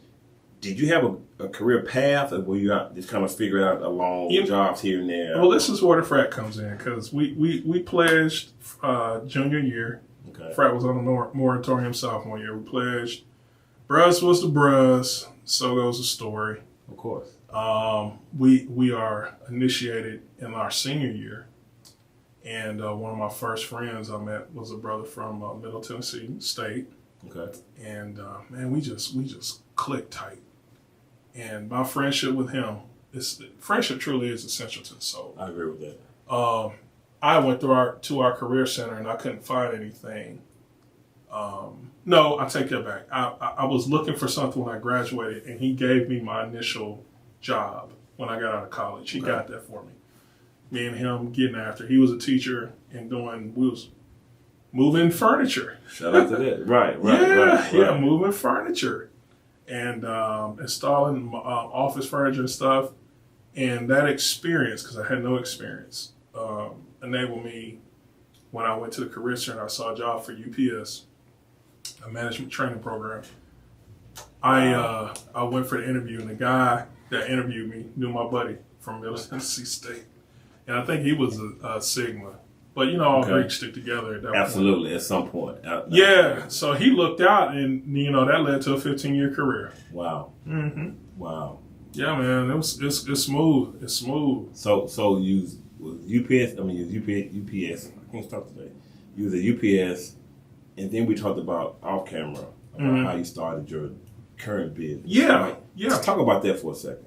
Speaker 1: Did you have a career path, or were you just kind of figuring out along jobs here and there?
Speaker 2: Well, this is where the frat comes in, because we pledged junior year.
Speaker 1: Okay.
Speaker 2: Frat was on the moratorium sophomore year. We pledged. Bruz was the bruz. So goes the story.
Speaker 1: Of course.
Speaker 2: We are initiated in our senior year, and one of my first friends I met was a brother from Middle Tennessee State.
Speaker 1: Okay.
Speaker 2: And man, we just clicked tight. And my friendship with him, friendship truly is essential to the soul.
Speaker 1: I agree with that.
Speaker 2: I went to our career center and I couldn't find anything. No, I take that back. I was looking for something when I graduated, and he gave me my initial job when I got out of college. He got that for me. Me and him getting after. He was a teacher and we was moving furniture.
Speaker 1: Shout out to that. Right.
Speaker 2: Yeah, moving furniture and installing office furniture and stuff. And that experience, because I had no experience, enabled me when I went to the career center. I saw a job for UPS, a management training program. I went for the interview, and the guy that interviewed me knew my buddy from Middle Tennessee State, and I think he was a Sigma. But all Greeks stick together at that point.
Speaker 1: Absolutely, at some point.
Speaker 2: Yeah, so he looked out, and that led to a 15-year career.
Speaker 1: Wow.
Speaker 2: Mm-hmm.
Speaker 1: Wow.
Speaker 2: Yeah, man, it's smooth. It's smooth.
Speaker 1: So you was UPS. I mean, you was UPS. I can't stop today. You was a UPS, and then we talked about off camera about how you started your current business.
Speaker 2: Yeah,
Speaker 1: right?
Speaker 2: yeah.
Speaker 1: Let's talk about that for a second.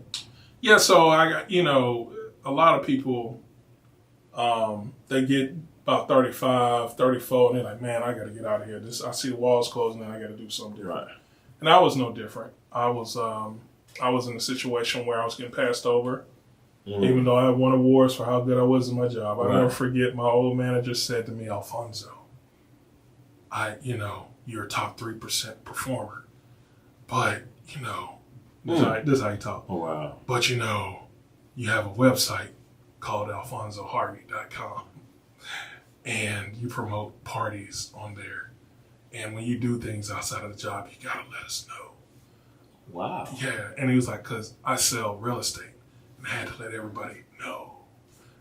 Speaker 2: Yeah, so I got a lot of people. They get about 35, 34, and they're like, man, I got to get out of here. I see the walls closing, and I got to do something different. Right. And I was no different. I was in a situation where I was getting passed over, even though I won awards for how good I was in my job. I'll never forget my old manager said to me, Alphonso, you're a top 3% performer, but, this is how you talk.
Speaker 1: Oh, wow.
Speaker 2: But, you have a website called alphonsoharvey.com, and you promote parties on there. And when you do things outside of the job, you got to let us know.
Speaker 1: Wow.
Speaker 2: Yeah. And he was like, because I sell real estate, and I had to let everybody know.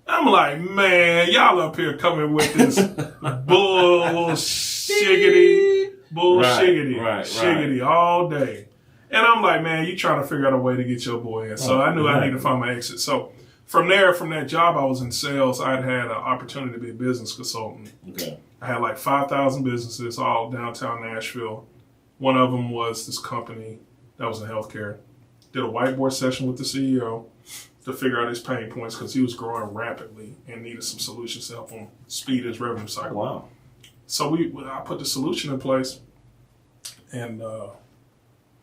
Speaker 2: I'm like, man, y'all up here coming with this bullshiggity all day. And I'm like, man, you trying to figure out a way to get your boy in. So I knew I needed to find my exit. So from that job, I was in sales. I'd had an opportunity to be a business consultant.
Speaker 1: Okay.
Speaker 2: I had like 5,000 businesses all downtown Nashville. One of them was this company that was in healthcare. Did a whiteboard session with the CEO to figure out his pain points because he was growing rapidly and needed some solutions to help him speed his revenue cycle.
Speaker 1: Wow.
Speaker 2: So I put the solution in place, and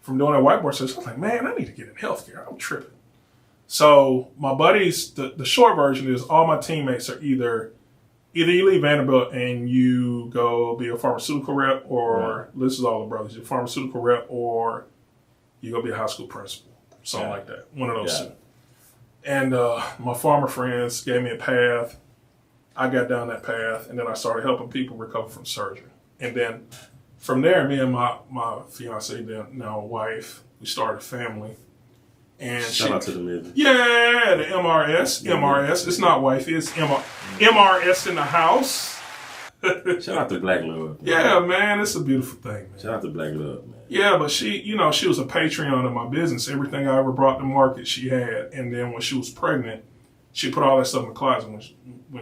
Speaker 2: from doing that whiteboard session, I was like, man, I need to get in healthcare. I'm tripping. So my buddies, the short version is all my teammates are either you leave Vanderbilt and you go be a pharmaceutical rep, or this is all the brothers, you're a pharmaceutical rep, or you go be a high school principal, something like that. One of those two. And my farmer friends gave me a path. I got down that path, and then I started helping people recover from surgery. And then from there, me and my fiance, now wife, we started a family. And
Speaker 1: shout out to the midget.
Speaker 2: Yeah, the MRS. MRS. It's not wifey, it's MRS in the house.
Speaker 1: Shout out to Black Love. Man.
Speaker 2: Yeah, man, it's a beautiful thing, man.
Speaker 1: Shout out to Black Love, man.
Speaker 2: Yeah, but she was a Patreon of my business. Everything I ever brought to market, she had. And then when she was pregnant, she put all that stuff in the closet. When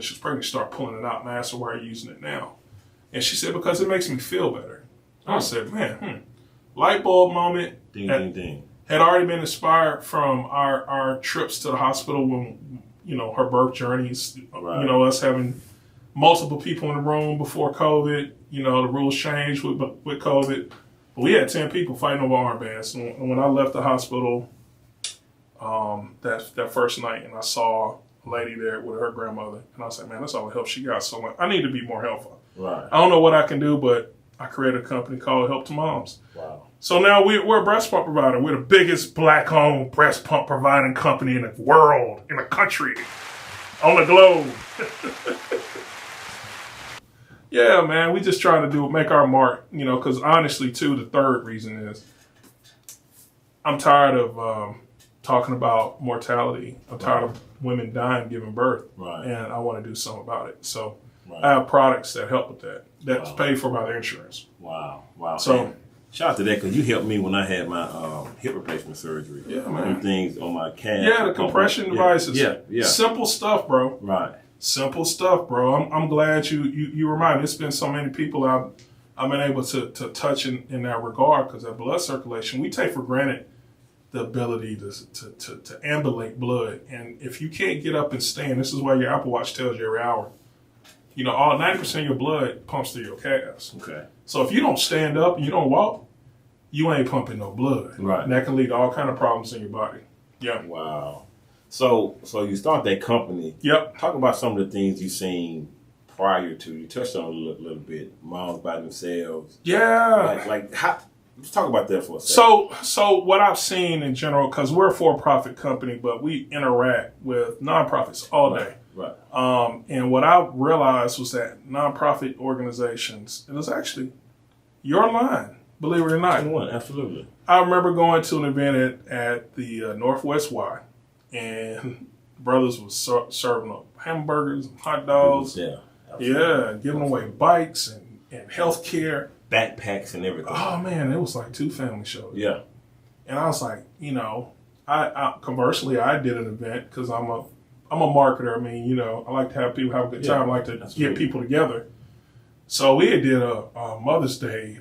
Speaker 2: she was pregnant, she started pulling it out, and I asked her, why are you using it now? And she said, because it makes me feel better. I said, man, light bulb moment.
Speaker 1: Ding, ding, ding.
Speaker 2: Had already been inspired from our trips to the hospital when, her birth journeys, us having multiple people in the room before COVID, the rules changed with COVID. But we had 10 people fighting over armbands. And when I left the hospital that first night, and I saw a lady there with her grandmother, and I was like, man, that's all the help she got. So I need to be more helpful.
Speaker 1: Right.
Speaker 2: I don't know what I can do, but I created a company called Help to Moms.
Speaker 1: Wow.
Speaker 2: So now we're a breast pump provider. We're the biggest black-owned breast pump providing company in the world, in the country, on the globe. Yeah, man, we just trying to make our mark, because honestly, too, the third reason is I'm tired of talking about mortality. I'm tired of women dying giving birth, and I want to do something about it. So I have products that help with that. That's paid for by the insurance.
Speaker 1: Wow.
Speaker 2: So
Speaker 1: shout out to that, because you helped me when I had my hip replacement surgery.
Speaker 2: Yeah, man.
Speaker 1: Them things on my calf.
Speaker 2: Yeah, the compression devices.
Speaker 1: Yeah.
Speaker 2: Simple stuff, bro.
Speaker 1: Right.
Speaker 2: Simple stuff, bro. I'm glad you remind me. It's been so many people I've been able to touch in that regard, because that blood circulation, we take for granted the ability to ambulate blood. And if you can't get up and stand, this is why your Apple Watch tells you every hour, all 90% of your blood pumps through your calves.
Speaker 1: Okay.
Speaker 2: So if you don't stand up and you don't walk, you ain't pumping no blood.
Speaker 1: Right.
Speaker 2: And that can lead to all kind of problems in your body. Yeah.
Speaker 1: Wow. So you start that company.
Speaker 2: Yep.
Speaker 1: Talk about some of the things you've seen prior to. You touched on it a little bit. Moms by themselves.
Speaker 2: Yeah.
Speaker 1: Like how? Let's talk about that for a second.
Speaker 2: So what I've seen in general, because we're a for-profit company, but we interact with nonprofits all day.
Speaker 1: Right.
Speaker 2: And what I realized was that nonprofit organizations, it was actually your line, believe it or not.
Speaker 1: Absolutely.
Speaker 2: I remember going to an event at the Northwest Y, and brothers was serving up hamburgers and hot dogs.
Speaker 1: Yeah.
Speaker 2: Yeah, giving away bikes and health care.
Speaker 1: Backpacks and everything.
Speaker 2: Oh, man, it was like 2 family shows.
Speaker 1: Yeah.
Speaker 2: And I was like, I conversely, I did an event because I'm a marketer. I mean, I like to have people have a good time. I like to get people together. So we did a Mother's Day,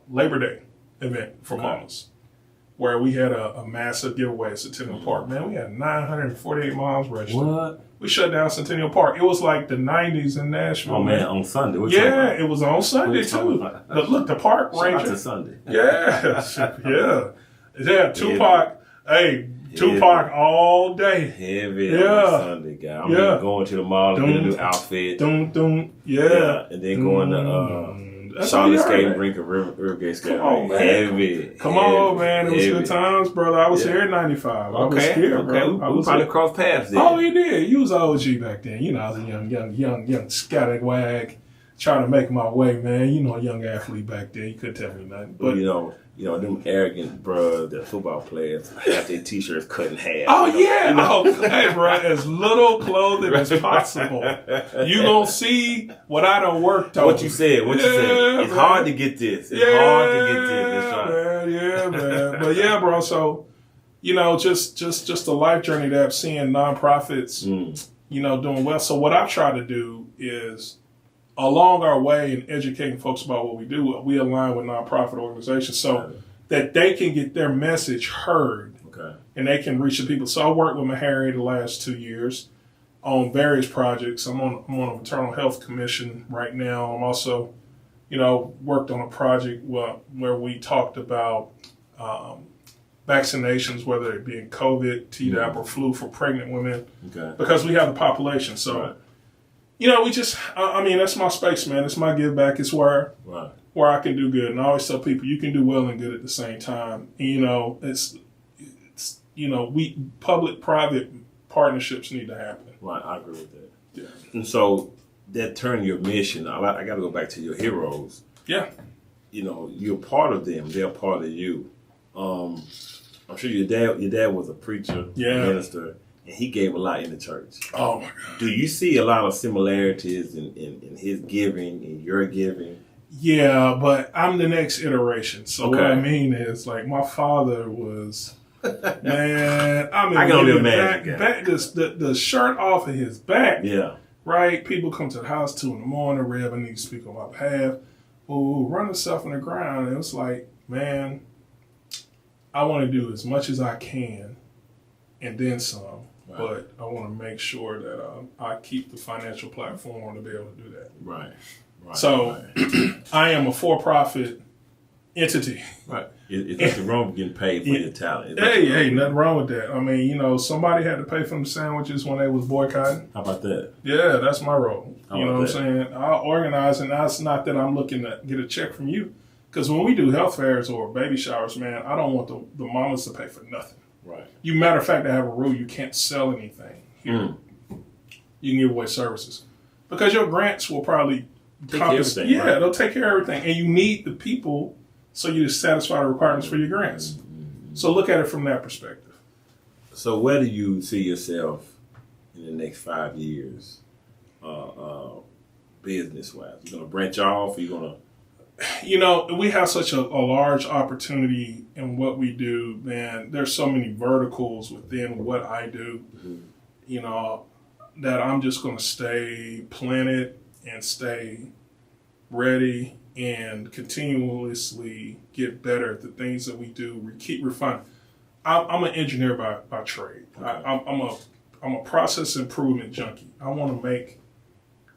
Speaker 2: Labor Day event for moms, where we had a massive giveaway at Centennial Park. Man, we had 948 moms registered.
Speaker 1: What?
Speaker 2: We shut down Centennial Park. It was like the 90s in Nashville.
Speaker 1: Oh, man, on Sunday.
Speaker 2: It was on Sunday, too. Look, the park ranger.
Speaker 1: Shout out to Sunday.
Speaker 2: Yeah, Tupac. Hey, Tupac all day.
Speaker 1: Heavy on Sunday, guy. I mean, going to the mall and get a new outfit.
Speaker 2: Yeah.
Speaker 1: And then going to Charlotte skating rink and Rivergate skating rink. Heavy.
Speaker 2: Come on, man. It was good times, brother. I was here in 95. I was here, bro.
Speaker 1: We probably crossed paths then.
Speaker 2: Oh, you did. You was an OG back then. I was a young scallywag trying to make my way, man. A young athlete back then. You couldn't tell me nothing. But
Speaker 1: them arrogant bruh, the football players, have their t-shirts cut in half.
Speaker 2: Oh, yeah. Hey, bro, as little clothing as possible. You gonna see what I done worked on.
Speaker 1: What you said. It's hard to get this. Hard to get this.
Speaker 2: Man. But yeah, bro, so, just the life journey that I'm seeing nonprofits, doing well. So what I've tried to do is, along our way in educating folks about what we do, we align with nonprofit organizations so that they can get their message heard and they can reach the people. So I worked with Meharry the last 2 years on various projects. I'm on a maternal health commission right now. I'm also, worked on a project where we talked about vaccinations, whether it be in COVID, Tdap, or flu for pregnant women, because we have the population. So. We just, that's my space, man. It's my give back. It's where I can do good. And I always tell people, you can do well and good at the same time. And, it's public-private partnerships need to happen.
Speaker 1: Right, I agree with that.
Speaker 2: Yeah.
Speaker 1: And so that turned your mission. I got to go back to your heroes.
Speaker 2: Yeah.
Speaker 1: You're part of them. They're part of you. I'm sure your dad was a preacher, a minister. And he gave a lot in the church.
Speaker 2: Oh, my God.
Speaker 1: Do you see a lot of similarities in his giving and your giving?
Speaker 2: Yeah, but I'm the next iteration. So what I mean is, like, my father was, man,
Speaker 1: I can only imagine.
Speaker 2: Back the shirt off of his back.
Speaker 1: Yeah.
Speaker 2: Right? People come to the house 2 a.m, Rev, I need to speak on my behalf. Ooh, run himself in the ground. And it was like, man, I want to do as much as I can and then some. But I want to make sure that I keep the financial platform to be able to do that.
Speaker 1: Right.
Speaker 2: So I am a for-profit entity.
Speaker 1: Right. It's nothing wrong with getting paid for your talent.
Speaker 2: Hey, nothing wrong with that. I mean, you know, somebody had to pay for them sandwiches when they was boycotting.
Speaker 1: How about that?
Speaker 2: Yeah, that's my role. You know what I'm
Speaker 1: that?
Speaker 2: saying? I'll organize, and that's not that I'm looking to get a check from you. Because when we do health fairs or baby showers, man, I don't want the mamas to pay for nothing.
Speaker 1: Right.
Speaker 2: You matter of fact, I have a rule: you can't sell anything here. You can give away services because your grants will probably compensate. Yeah, right? They'll take care of everything, and you need the people so you satisfy the requirements for your grants. So look at it from that perspective.
Speaker 1: So where do you see yourself in the next 5 years, business-wise? You gonna branch off? Or you gonna?
Speaker 2: You know, we have such a large opportunity in what we do, man. There's so many verticals within what I do, you know, that I'm just going to stay planted and stay ready and continuously get better at the things that we do. We keep refining. I'm an engineer by trade. Okay. I'm a process improvement junkie. I want to make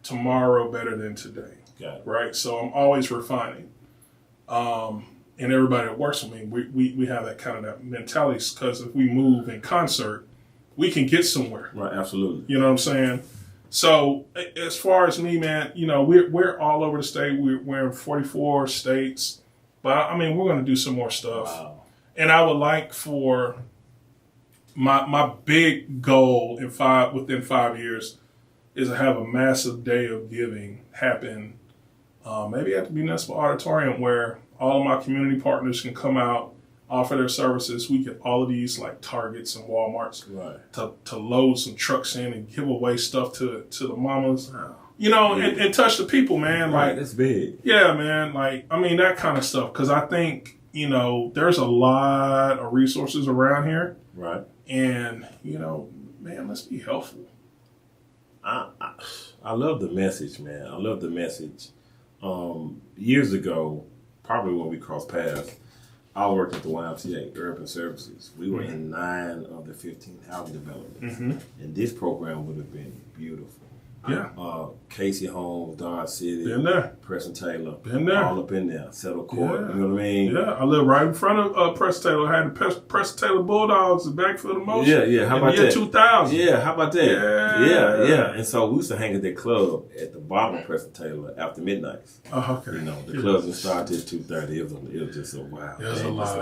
Speaker 2: tomorrow better than today. Right, so I'm always refining, and everybody that works with me, we have that kind of that mentality because if we move in concert, we can get somewhere.
Speaker 1: Right, absolutely.
Speaker 2: You know what I'm saying? So as far as me, man, you know we're all over the state. We're in 44 states, but I mean we're going to do some more stuff.
Speaker 1: Wow.
Speaker 2: And I would like for my big goal within 5 years is to have a massive day of giving happen. Maybe at the Municipal Auditorium where all of my community partners can come out, offer their services. We get all of these like Targets and Walmarts to load some trucks in and give away stuff to the mamas. Wow. You know, and touch the people, man. Like
Speaker 1: that's big.
Speaker 2: Yeah, man. Like, I mean, that kind of stuff. Because I think, you know, there's a lot of resources around here.
Speaker 1: Right.
Speaker 2: And, you know, man, let's be helpful.
Speaker 1: I love the message, man. I love the message. Years ago, probably when we crossed paths, I worked at the YMCA, Urban Services. We were in 9 of the 15 housing developments. And this program would have been beautiful.
Speaker 2: Yeah.
Speaker 1: Casey Holmes, Dodge City,
Speaker 2: Been there.
Speaker 1: Preston Taylor,
Speaker 2: Been there.
Speaker 1: all up in there. Settle Court,
Speaker 2: Yeah.
Speaker 1: you know what I mean?
Speaker 2: Yeah, I live right in front of Preston Taylor. I had the Preston Taylor Bulldogs, the backfield emotion.
Speaker 1: Yeah. How about
Speaker 2: in the year
Speaker 1: that?
Speaker 2: 2000.
Speaker 1: Yeah, how about that?
Speaker 2: Yeah.
Speaker 1: And so we used to hang at that club at the bottom of Preston Taylor after midnight.
Speaker 2: Oh, okay.
Speaker 1: You know, the clubs would start at 2:30. It was just so wild.
Speaker 2: There's a lot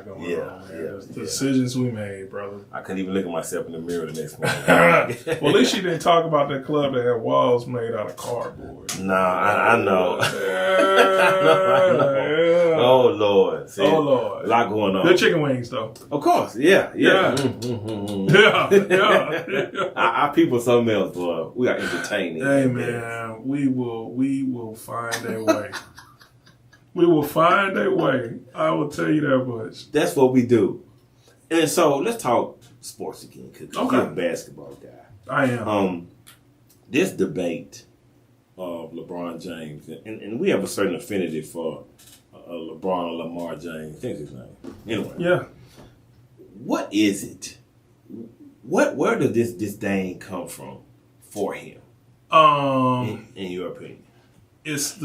Speaker 2: going on.
Speaker 1: The
Speaker 2: decisions we made, brother.
Speaker 1: I couldn't even look at myself in the mirror the next morning.
Speaker 2: Well, at least you didn't talk about that club that had walls made out of cardboard.
Speaker 1: Nah, I know.
Speaker 2: Yeah.
Speaker 1: Oh, Lord. See,
Speaker 2: Oh, Lord.
Speaker 1: A lot going on.
Speaker 2: Good chicken wings, though.
Speaker 1: Of course. Yeah.
Speaker 2: Yeah.
Speaker 1: Our people something else, boy. We are entertaining.
Speaker 2: Hey, man, we will find a way. We will find a way. I will tell you that much.
Speaker 1: That's what we do. And so let's talk sports again, because
Speaker 2: Okay.
Speaker 1: you're a basketball guy.
Speaker 2: I am.
Speaker 1: This debate of LeBron James, and we have a certain affinity for LeBron or Lamar James. I think it's his name. Anyway.
Speaker 2: Yeah.
Speaker 1: What is it? Where does this disdain come from for him? In your opinion?
Speaker 2: It's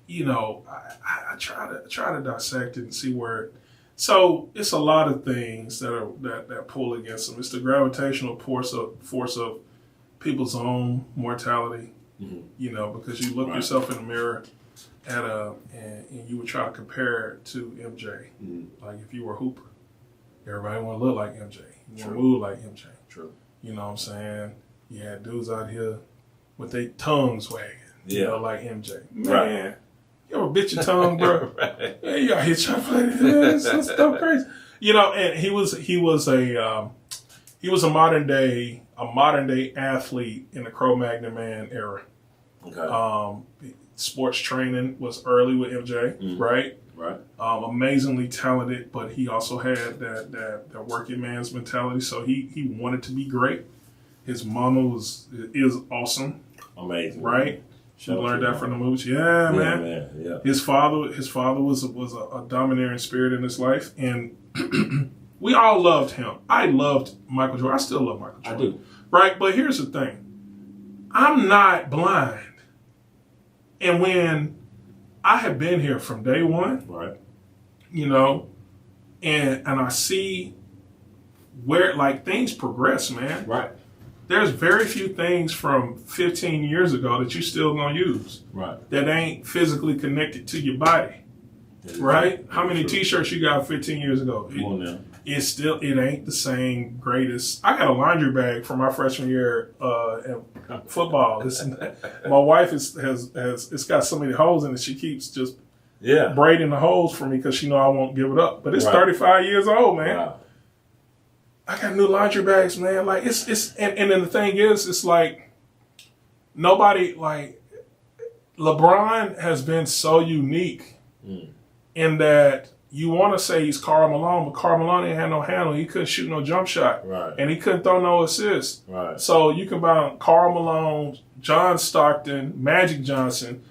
Speaker 2: you know, I try to dissect it and see where. So it's a lot of things that pull against them. It's the gravitational force of people's own mortality. You know, because you look yourself in the mirror and you would try to compare it to MJ. Like if you were Hooper, everybody want to look like MJ. You want to move like MJ.
Speaker 1: True.
Speaker 2: You know what I'm saying? You had dudes out here with their tongues wagging. You know, like MJ. Man, you ever bit your tongue, bro? Yeah, you out here trying to play this stuff crazy. You know, and he was a modern day athlete in the Cro-Magnon man era. Okay. Sports training was early with MJ, right?
Speaker 1: Right.
Speaker 2: Amazingly talented, but he also had that working man's mentality. So he wanted to be great. His mama is awesome.
Speaker 1: Amazing.
Speaker 2: Right? She learned that from the movies. Yeah, man.
Speaker 1: Yeah. His
Speaker 2: father was a domineering spirit in his life, and we all loved him. I loved Michael Jordan. I still love Michael Jordan.
Speaker 1: I do.
Speaker 2: Right? But here's the thing. I'm not blind. And when I have been here from day one,
Speaker 1: Right.
Speaker 2: you know, and I see where like things progress, man.
Speaker 1: Right.
Speaker 2: There's very few things from 15 years ago that you still gonna use.
Speaker 1: Right.
Speaker 2: That ain't physically connected to your body. Right? How many T-shirts you got 15 years ago?
Speaker 1: Come on now.
Speaker 2: It ain't the same greatest. I got a laundry bag from my freshman year in football. My wife has it's got so many holes in it. She keeps just braiding the holes for me because she know I won't give it up. But it's 35 years old, man.
Speaker 1: Wow.
Speaker 2: I got new laundry bags, man. Like it's and then the thing is, it's like nobody like LeBron has been so unique in that you want to say he's Karl Malone, but Karl Malone ain't had no handle. He couldn't shoot no jump shot, and he couldn't throw no assist.
Speaker 1: Right.
Speaker 2: So you combine Karl Malone, John Stockton, Magic Johnson,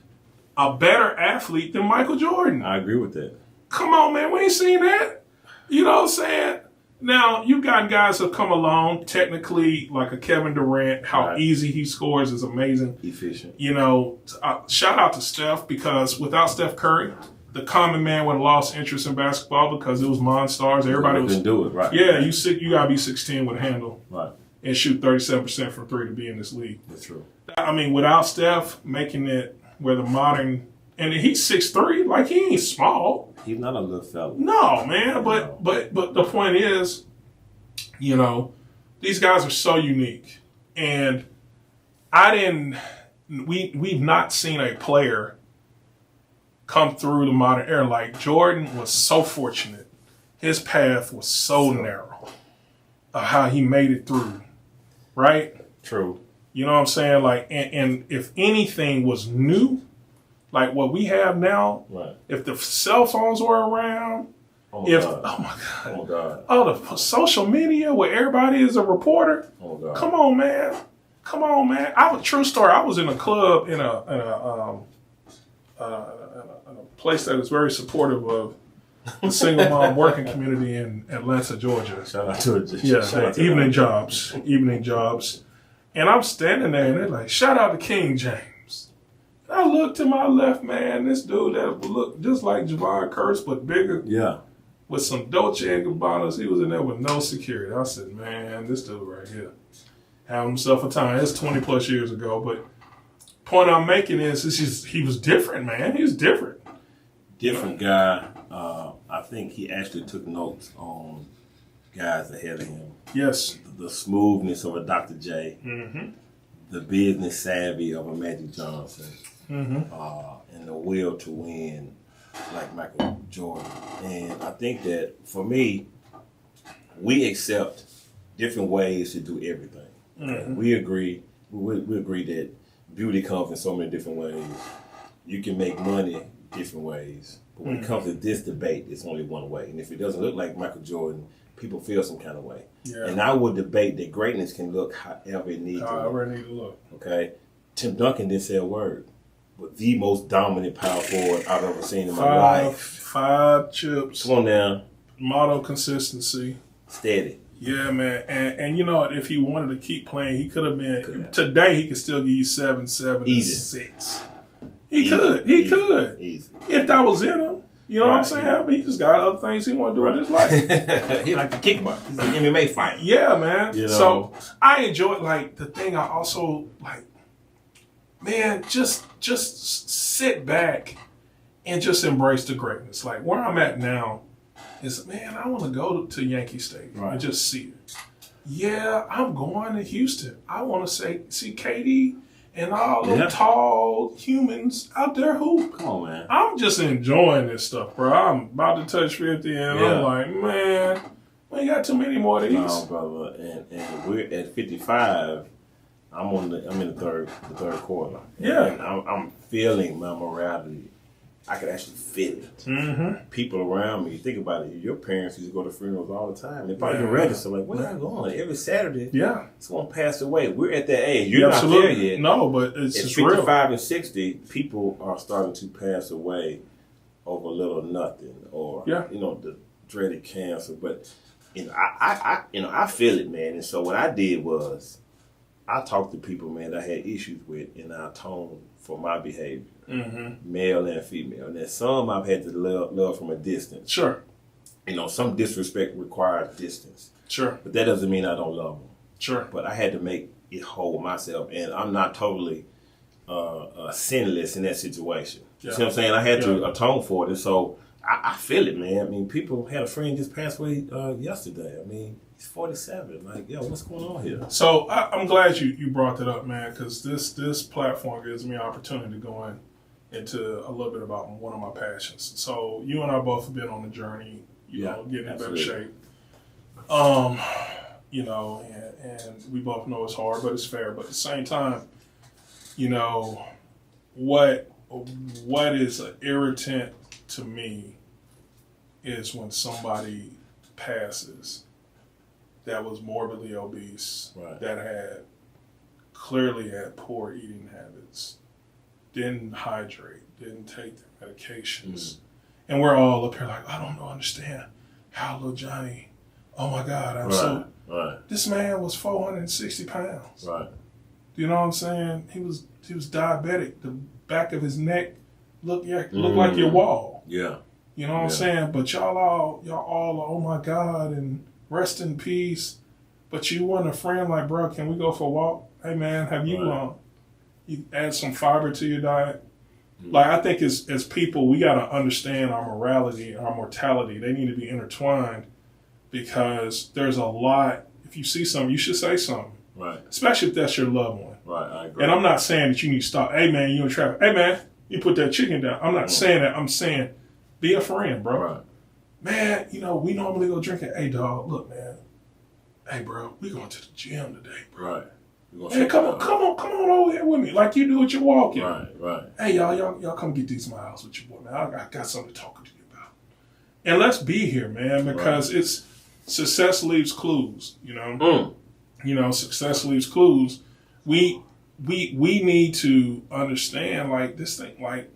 Speaker 2: a better athlete than Michael Jordan.
Speaker 1: I agree with that.
Speaker 2: Come on, man. We ain't seen that. You know what I'm saying? Now, you've got guys who come along, technically, like a Kevin Durant. How easy he scores is amazing.
Speaker 1: Efficient.
Speaker 2: You know, shout out to Steph, because without Steph Curry, the common man would have lost interest in basketball because it was Monstars. Everybody was
Speaker 1: couldn't do it, right?
Speaker 2: Yeah, you got to be 6'10" with a handle.
Speaker 1: Right.
Speaker 2: And shoot 37% from three to be in this league.
Speaker 1: That's true.
Speaker 2: I mean, without Steph making it where the modern, and he's 6'3", like he ain't small.
Speaker 1: He's not a little fella.
Speaker 2: No, man. But the point is, you know, these guys are so unique, and we've not seen a player come through the modern era. Like Jordan was so fortunate; his path was so narrow. How he made it through, right?
Speaker 1: True.
Speaker 2: You know what I'm saying? Like, and if anything was new, like what we have now, if the cell phones were around, oh my God, oh, the social media where everybody is a reporter. Oh God. Come on, man. I have a true story. I was in a club in a place that is very supportive of the single mom working community in Atlanta, Georgia.
Speaker 1: Shout out to it.
Speaker 2: Yeah, evening jobs. And I'm standing there, and they're like, "Shout out to King James." I look to my left, man. This dude that looked just like Javon Curse, but bigger. Yeah. With some Dolce & Gabbanas. He was in there with no security. I said, man, this dude right here had himself a time. It's 20 plus years ago. But point I'm making is he was different, man. He was different.
Speaker 1: Different guy. I think he actually took notes on guys ahead of him.
Speaker 2: Yes.
Speaker 1: The smoothness of a Dr. J.
Speaker 2: Mm-hmm.
Speaker 1: The business savvy of a Magic Johnson.
Speaker 2: Mm-hmm.
Speaker 1: And the will to win like Michael Jordan. And I think that for me, we accept different ways to do everything.
Speaker 2: Mm-hmm.
Speaker 1: We agree that beauty comes in so many different ways. You can make money different ways. But when it comes to this debate, it's only one way. And if it doesn't look like Michael Jordan, people feel some kind of way.
Speaker 2: Yeah.
Speaker 1: And I would debate that greatness can look however it needs to look. Okay? Tim Duncan didn't say a word. But the most dominant power forward I've ever seen in my life.
Speaker 2: 5 chips.
Speaker 1: Come on now.
Speaker 2: Motto consistency.
Speaker 1: Steady.
Speaker 2: Yeah, man. And you know, if he wanted to keep playing, he could have been. Today, he could still give you 7, 7,
Speaker 1: Easy.
Speaker 2: 6. He could. Easy. If that was in him. You know what I'm saying? I mean, he just got other things he want to do in his life.
Speaker 1: He like to kickbox. He's an MMA fighter.
Speaker 2: Yeah, man.
Speaker 1: You know?
Speaker 2: So I enjoy, like, the thing I also, like, man, just sit back and just embrace the greatness. Like, where I'm at now is, man, I want to go to Yankee Stadium and just see it. Yeah, I'm going to Houston. I want to see KD and all them tall humans out there hoop.
Speaker 1: Come on, man.
Speaker 2: I'm just enjoying this stuff, bro. I'm about to touch 50, and I'm like, man, we ain't got too many more of these.
Speaker 1: No, brother. And we're at 55. I'm in the third quarter.
Speaker 2: Yeah.
Speaker 1: And I'm feeling my morality. I can actually feel it.
Speaker 2: Mm-hmm.
Speaker 1: People around me, think about it. Your parents used to go to funerals all the time. They probably register like, where am I going? Every Saturday, someone passed away. We're at that age. You're not there yet.
Speaker 2: No, but it's
Speaker 1: at
Speaker 2: just
Speaker 1: 55
Speaker 2: real.
Speaker 1: and 60, people are starting to pass away over little nothing, or the dreaded cancer. But I feel it, man. And so what I did was, I talked to people, man, that I had issues with, and I atoned for my behavior, male and female. And then some I've had to love from a distance.
Speaker 2: Sure.
Speaker 1: You know, some disrespect requires distance.
Speaker 2: Sure.
Speaker 1: But that doesn't mean I don't love them.
Speaker 2: Sure.
Speaker 1: But I had to make it whole myself, and I'm not totally sinless in that situation. You see what I'm saying? I had to atone for it, and so I feel it, man. I mean, people had a friend just passed away yesterday. I mean, he's 47. Like, yo, what's going on here?
Speaker 2: So I'm glad you brought that up, man, because this platform gives me an opportunity to go into a little bit about one of my passions. So you and I both have been on the journey, you know, getting in better shape. You know, and we both know it's hard, but it's fair. But at the same time, you know, what is an irritant to me is when somebody passes that was morbidly obese, that clearly had poor eating habits, didn't hydrate, didn't take their medications. And we're all up here like, I don't understand how little Johnny, oh my God, this man was 460 pounds.
Speaker 1: Right.
Speaker 2: You know what I'm saying? He was diabetic. The back of his neck looked like your wall.
Speaker 1: Yeah.
Speaker 2: You know what I'm saying? But y'all all are, oh my God, and rest in peace. But you want a friend like, bro, can we go for a walk? Hey man, have you you add some fiber to your diet? Like, I think as people, we got to understand our morality, our mortality. They need to be intertwined, because there's a lot. If you see something, you should say something.
Speaker 1: Right.
Speaker 2: Especially if that's your loved one.
Speaker 1: Right, I agree.
Speaker 2: And I'm not saying that you need to stop. Hey man, you in traffic. Hey man, you put that chicken down. I'm not saying that. I'm saying be a friend, bro. Right. Man, you know, we normally go drinking. Hey dog, look man. Hey bro, we going to the gym today, bro. Right. Hey, come on over here with me, like you do with your walking.
Speaker 1: Right.
Speaker 2: Hey y'all come get these miles with your boy, man. I got something to talk to you about. And let's be here, man, because it's success leaves clues, you know. You know, success leaves clues. We need to understand, like, this thing, like,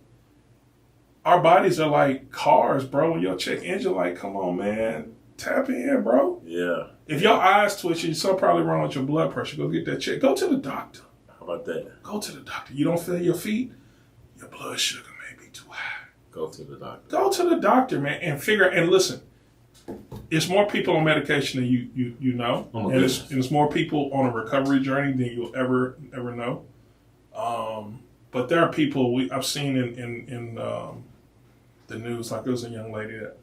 Speaker 2: our bodies are like cars, bro. When your check engine light, come on, man, tap in, bro. Yeah. If your eyes twitching, something probably wrong with your blood pressure. Go get that check. Go to the doctor.
Speaker 1: How about that?
Speaker 2: Go to the doctor. You don't feel your feet? Your blood sugar may be too high.
Speaker 1: Go to the doctor.
Speaker 2: Go to the doctor, man, and and listen. It's more people on medication than you know, and it's more people on a recovery journey than you'll ever know. But there are people I've seen in the news. Like, there was a young lady that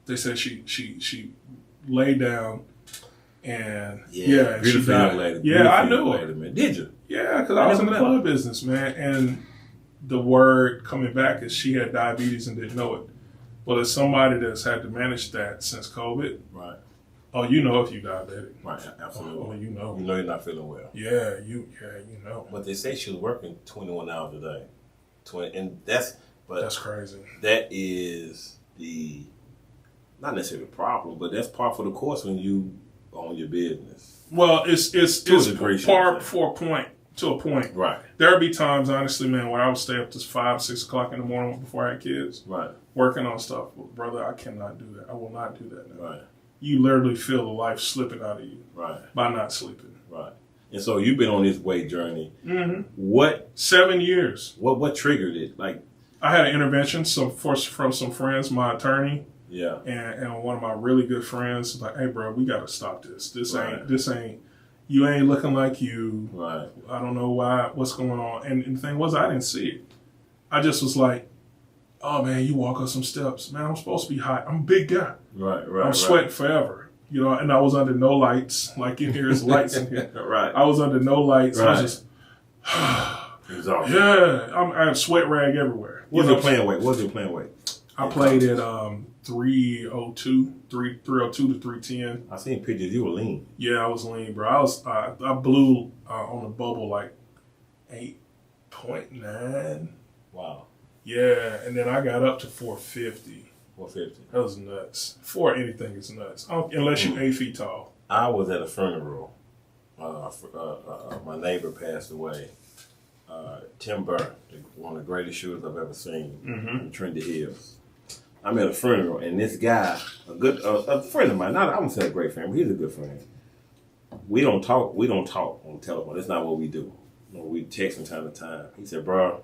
Speaker 2: they said she laid down and
Speaker 1: beautiful
Speaker 2: she died.
Speaker 1: Young lady.
Speaker 2: Yeah, I knew her.
Speaker 1: Man. Did you?
Speaker 2: Yeah, because I was in the club business, man, and the word coming back is she had diabetes and didn't know it. Well, as somebody that's had to manage that since COVID, right? Oh, you know if you're diabetic,
Speaker 1: right? Absolutely.
Speaker 2: Oh, you know
Speaker 1: you're not feeling well.
Speaker 2: Yeah, you know.
Speaker 1: But they say she was working 21 hours a day, and that's
Speaker 2: crazy.
Speaker 1: That is not necessarily the problem, but that's par for the course when you own your business.
Speaker 2: Well, it's par for a point. To a point. Right. There'll be times, honestly, man, where I would stay up to 5, 6 o'clock in the morning before I had kids. Right. Working on stuff. Well, brother, I cannot do that. I will not do that now. Right. You literally feel the life slipping out of you. Right. By not sleeping.
Speaker 1: Right. And so you've been on this weight journey.
Speaker 2: Mm-hmm. 7 years.
Speaker 1: What triggered it? Like,
Speaker 2: I had an intervention from some friends, my attorney.
Speaker 1: Yeah.
Speaker 2: And one of my really good friends was like, hey, bro, we got to stop this. This ain't. You ain't looking like you. Right. I don't know what's going on. And the thing was, I didn't see it. I just was like, oh, man, you walk up some steps. Man, I'm supposed to be hot. I'm a big guy. Right. I'm sweating forever. You know, and I was under no lights. Like, in here, there's lights in here. Right. I was under no lights. Right. I was just, I had sweat rag everywhere.
Speaker 1: What's your playing weight?
Speaker 2: I played at 302 to 310.
Speaker 1: I seen pictures. You were lean.
Speaker 2: Yeah, I was lean, bro. I blew on the bubble like 8.9.
Speaker 1: Wow.
Speaker 2: Yeah, and then I got up to 450.
Speaker 1: 450.
Speaker 2: That was nuts. Anything is nuts, unless you're 8 feet tall.
Speaker 1: I was at a funeral. My neighbor passed away. Tim Burr, one of the greatest shooters I've ever seen in Trinity Hills. I'm at a funeral, and this guy, a friend of mine, I wouldn't say a great friend, but he's a good friend. we don't talk on the telephone. That's not what we do. You know, we text from time to time. He said, bro,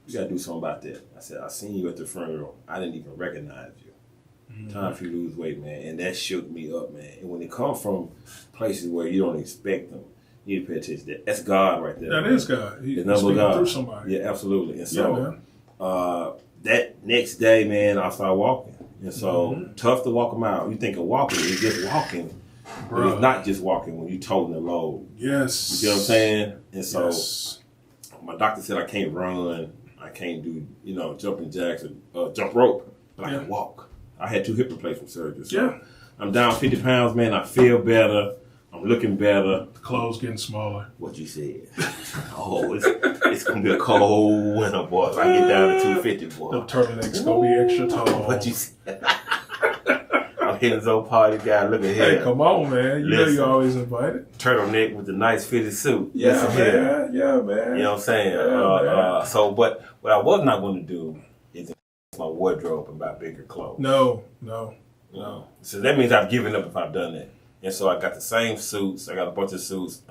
Speaker 1: you got to do something about that. I said, I seen you at the funeral. I didn't even recognize you. Time for you to lose weight, man. And that shook me up, man. And when it comes from places where you don't expect them, you need to pay attention to that. That's God right there.
Speaker 2: That
Speaker 1: man.
Speaker 2: is God. He's
Speaker 1: speaking
Speaker 2: through somebody.
Speaker 1: Yeah, absolutely. And so that next day, man, I started walking. And so tough to walk a mile. You think of walking, it's just walking. But it's not just walking when you're toting the load.
Speaker 2: Yes.
Speaker 1: You see what I'm saying? And so my doctor said I can't run. I can't do, jumping jacks or jump rope. But I can walk. I had 2 hip replacement surgeries. So I'm down 50 pounds, man. I feel better. I'm looking better.
Speaker 2: The clothes getting smaller.
Speaker 1: What you said. It's going to be a cold winter, boy. If I get down to 250, boy.
Speaker 2: The turtlenecks going to be extra tall.
Speaker 1: What you said. I'm hitting Zoe party guy. Look at here.
Speaker 2: Hey, come on, man. You know you're always invited.
Speaker 1: Turtleneck with the nice fitted suit.
Speaker 2: Yeah, man. Yeah, man.
Speaker 1: You know what I'm saying? But what I was not going to do is my wardrobe and buy bigger clothes.
Speaker 2: No.
Speaker 1: So that means I've given up if I've done that. And so I got the same suits. I got a bunch of suits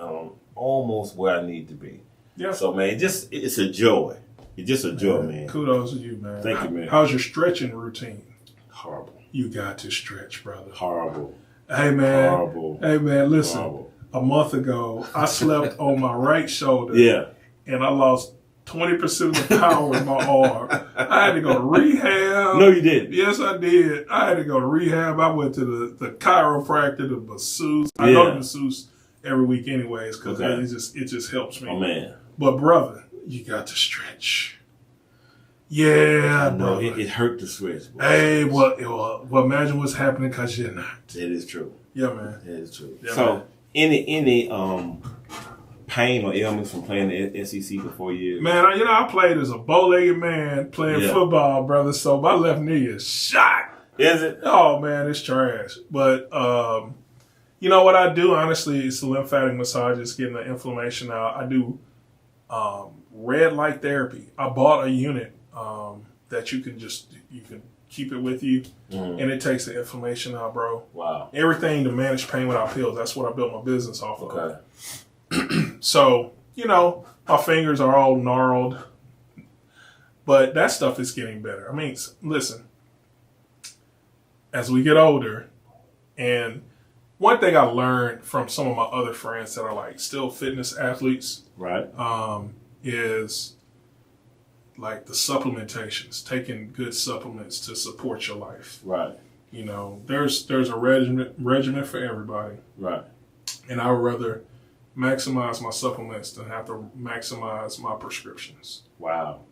Speaker 1: almost where I need to be. Yeah. So, man, it's a joy. It's just a joy, man.
Speaker 2: Kudos to you, man.
Speaker 1: Thank you, man.
Speaker 2: How's your stretching routine?
Speaker 1: Horrible.
Speaker 2: You got to stretch, brother.
Speaker 1: Horrible.
Speaker 2: Hey, man.
Speaker 1: Horrible.
Speaker 2: Hey, man, listen.
Speaker 1: Horrible.
Speaker 2: A month ago, I slept on my right shoulder.
Speaker 1: Yeah.
Speaker 2: And I lost 20% of the power in my arm. I had to go to rehab.
Speaker 1: No, you didn't.
Speaker 2: Yes, I did. I had to go to rehab. I went to the chiropractor, the masseuse. I go to masseuse every week anyways because it just helps me.
Speaker 1: Oh, man.
Speaker 2: But, brother, you got to stretch. Yeah,
Speaker 1: no, it hurt to stretch. Boy.
Speaker 2: Hey, well, imagine what's happening because you're not.
Speaker 1: That is true.
Speaker 2: Yeah, man.
Speaker 1: That is true.
Speaker 2: Yeah,
Speaker 1: so, any pain or ailments from playing the SEC for 4 years? Man,
Speaker 2: I played as a bow-legged man playing football, brother, so my left knee is shot.
Speaker 1: Is it?
Speaker 2: Oh, man, it's trash. But, you know what I do, honestly, is the lymphatic massages, getting the inflammation out. I do red light therapy. I bought a unit that you can keep it with you, and it takes the inflammation out, bro.
Speaker 1: Wow.
Speaker 2: Everything to manage pain without pills. That's what I built my business off of.
Speaker 1: Okay.
Speaker 2: So, my fingers are all gnarled, but that stuff is getting better. I mean, listen, as we get older, and one thing I learned from some of my other friends that are like still fitness athletes,
Speaker 1: right,
Speaker 2: is like the supplementations, taking good supplements to support your life.
Speaker 1: Right.
Speaker 2: There's a regimen for everybody. Right. And I would rather maximize my supplements than have to maximize my prescriptions.
Speaker 1: Wow.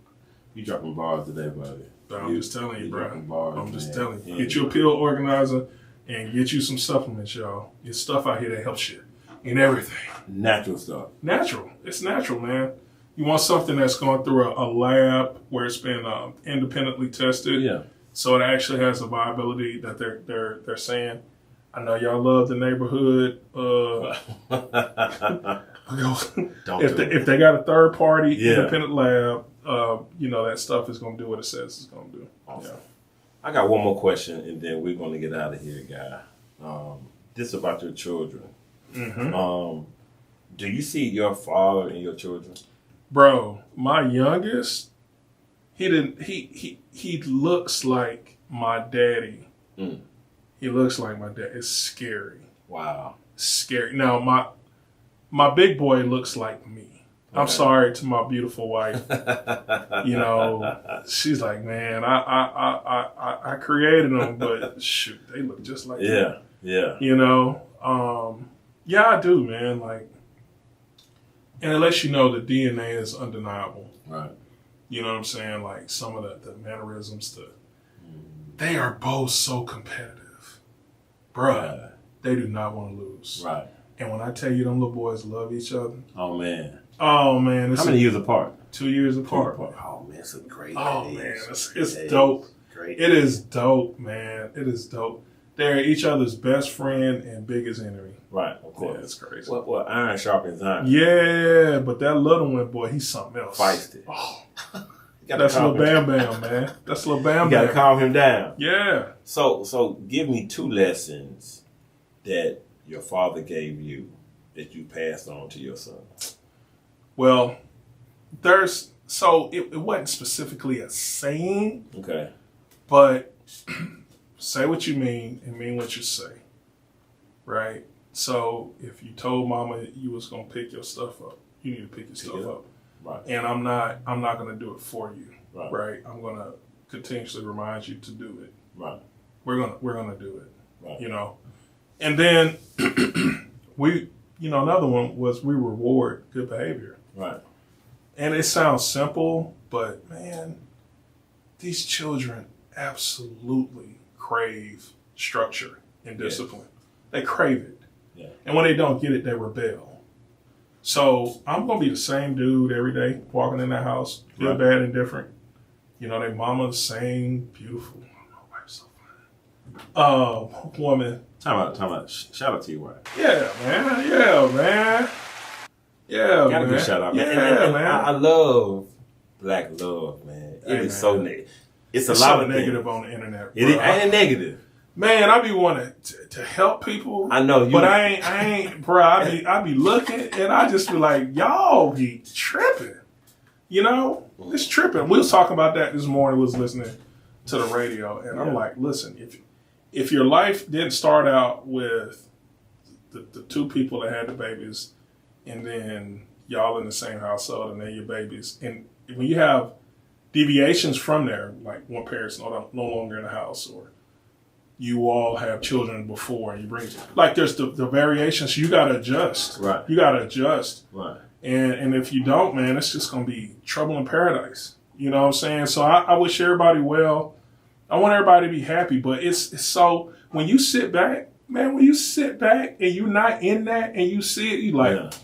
Speaker 1: You dropping bars today, buddy.
Speaker 2: I'm just telling you, bro.
Speaker 1: Bars,
Speaker 2: I'm just telling you. Get you a pill organizer and get you some supplements, y'all. There's stuff out here that helps you in everything.
Speaker 1: Natural stuff.
Speaker 2: Natural. It's natural, man. You want something that's going through a lab where it's been independently tested. Yeah. So it actually has the viability that they're saying. I know y'all love the neighborhood. If they got a third party independent lab, that stuff is going to do what it says it's going to do.
Speaker 1: Awesome. Yeah. I got one more question, and then we're going to get out of here, guy. This is about your children. Mm-hmm. Do you see your father in your children?
Speaker 2: Bro, my youngest, he looks like my daddy. Mm. He looks like my dad. It's scary.
Speaker 1: Wow.
Speaker 2: Scary. Now, my big boy looks like me. Okay. I'm sorry to my beautiful wife. She's like, man, I created them, but shoot, they look just like me. Yeah. Yeah, I do, man. Like, and it lets you know the DNA is undeniable. Right. You know what I'm saying? Like some of the mannerisms, they are both so competitive. Bruh, they do not want to lose. Right. And when I tell you them little boys love each other.
Speaker 1: Oh, man.
Speaker 2: Oh, man.
Speaker 1: How many years apart?
Speaker 2: 2 years apart.
Speaker 1: Oh, man, it's a great
Speaker 2: age. Man, it's dope.
Speaker 1: Great.
Speaker 2: It is dope, man. It is dope. They're each other's best friend and biggest enemy.
Speaker 1: Right, of course.
Speaker 2: Yeah, it's crazy.
Speaker 1: Well, iron sharpens iron.
Speaker 2: Yeah, but that little one, boy, he's something else.
Speaker 1: Feisty.
Speaker 2: Oh. That's little Bam Bam, man. That's little Bam Bam.
Speaker 1: You got to calm him down.
Speaker 2: Yeah.
Speaker 1: So give me 2 lessons that your father gave you that you passed on to your son?
Speaker 2: Well, it wasn't specifically a saying.
Speaker 1: Okay.
Speaker 2: But say what you mean and mean what you say, right? So if you told mama you was going to pick your stuff up, you need to pick your stuff up.
Speaker 1: Right.
Speaker 2: And I'm not going to do it for you,
Speaker 1: right?
Speaker 2: I'm going to continuously remind you to do it.
Speaker 1: Right.
Speaker 2: We're going to do it,
Speaker 1: right.
Speaker 2: And then another one was we reward good behavior.
Speaker 1: Right.
Speaker 2: And it sounds simple, but man, these children absolutely crave structure and discipline. Yes. They crave it. Yeah. And when they don't get it, they rebel. So I'm going to be the same dude every day, walking in the house, good, bad, and different. Their mama the same, beautiful. My wife's so fine. Woman.
Speaker 1: Time out. Shout out to your wife.
Speaker 2: Yeah, man. Yeah,
Speaker 1: gotta
Speaker 2: man.
Speaker 1: Give a shout out, man.
Speaker 2: Yeah,
Speaker 1: and
Speaker 2: man.
Speaker 1: I love black love, man. It is so negative. It's a lot
Speaker 2: so
Speaker 1: of
Speaker 2: negative
Speaker 1: things
Speaker 2: on the internet.
Speaker 1: It ain't negative.
Speaker 2: Man, I be wanting to help people.
Speaker 1: I know you,
Speaker 2: but I ain't, bro. I be looking and I just be like, y'all be tripping. It's tripping. We was talking about that this morning. We was listening to the radio, and I'm like, listen, if your life didn't start out with the two people that had the babies, and then y'all in the same household, and then your babies, and when you have deviations from there, like one parent's no longer in the house, or you all have children before, and you bring like there's the variations. You got to adjust.
Speaker 1: Right.
Speaker 2: You got to adjust.
Speaker 1: Right.
Speaker 2: And if you don't, man, it's just gonna be trouble in paradise. You know what I'm saying? So I wish everybody well. I want everybody to be happy, but it's so when you sit back, man, when you sit back and you're not in that and you see it, you like,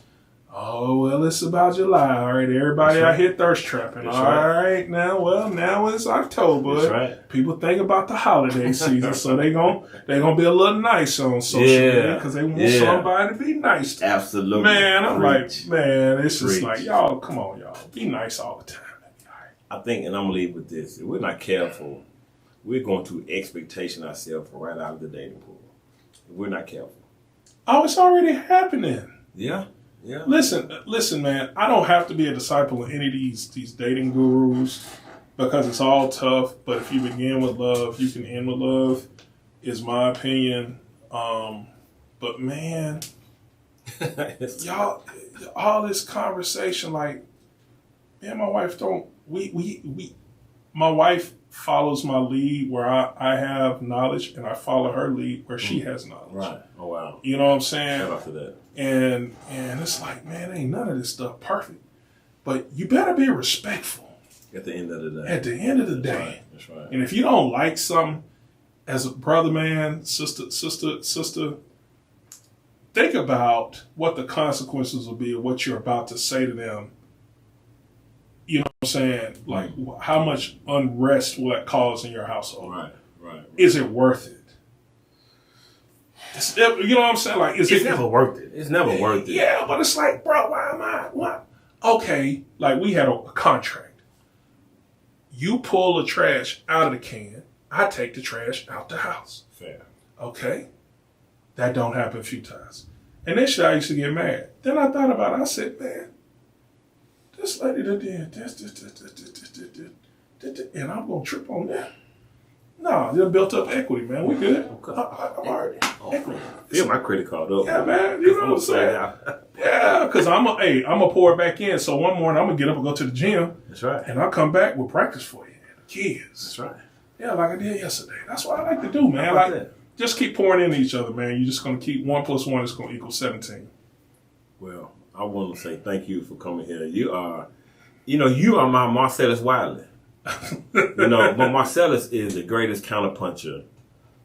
Speaker 2: oh, well, it's about July. All right, everybody out here thirst trapping. All right, now it's October.
Speaker 1: That's right.
Speaker 2: People think about the holiday season, so they gonna be a little nice on social media because they want somebody to be nice to.
Speaker 1: Absolutely.
Speaker 2: Man, I'm like, man, it's just like, y'all, come on, y'all. Be nice all the time.
Speaker 1: I think, and I'm going to leave with this. If we're not careful, we're going to expectation ourselves right out of the dating pool. If we're not careful.
Speaker 2: Oh, it's already happening.
Speaker 1: Yeah. Yeah.
Speaker 2: Listen, man. I don't have to be a disciple of any of these dating gurus because it's all tough. But if you begin with love, you can end with love, is my opinion. But man, y'all, all this conversation, like, man, my wife don't. My wife follows my lead where I have knowledge, and I follow her lead where she has knowledge.
Speaker 1: Right. Oh wow.
Speaker 2: You know what I'm saying?
Speaker 1: Shout out to that.
Speaker 2: And it's like, man, ain't none of this stuff perfect. But you better be respectful.
Speaker 1: At the end of the day.
Speaker 2: At the end of the day.
Speaker 1: That's right.
Speaker 2: And if you don't like something, as a brother, man, sister, think about what the consequences will be of what you're about to say to them. You know what I'm saying? Like, how much unrest will that cause in your household?
Speaker 1: Right.
Speaker 2: Is it worth it? You know what I'm saying? Like, it's
Speaker 1: never worth it. It's never worth it.
Speaker 2: Yeah, but it's like, bro, why am I? What? Okay, like we had a contract. You pull the trash out of the can, I take the trash out the house.
Speaker 1: Fair.
Speaker 2: Okay? That don't happen a few times. And this shit, I used to get mad. Then I thought about it. I said, man, this lady that did this, and I'm going to trip on that. No, you built up equity, man. We good. I'm already equity.
Speaker 1: Feel my credit card up.
Speaker 2: Yeah, man. You know what I'm saying? Yeah, because I'm gonna pour it back in. So one morning I'm gonna get up and go to the gym.
Speaker 1: That's right.
Speaker 2: And I'll come back with practice for you and the kids.
Speaker 1: That's right.
Speaker 2: Yeah, like I did yesterday. That's what I like to do, man. Like, just keep pouring into each other, man. You're just gonna keep 1 + 1 is gonna equal 17.
Speaker 1: Well, I want to say thank you for coming here. You are my Marcellus Wiley. But Marcellus is the greatest counterpuncher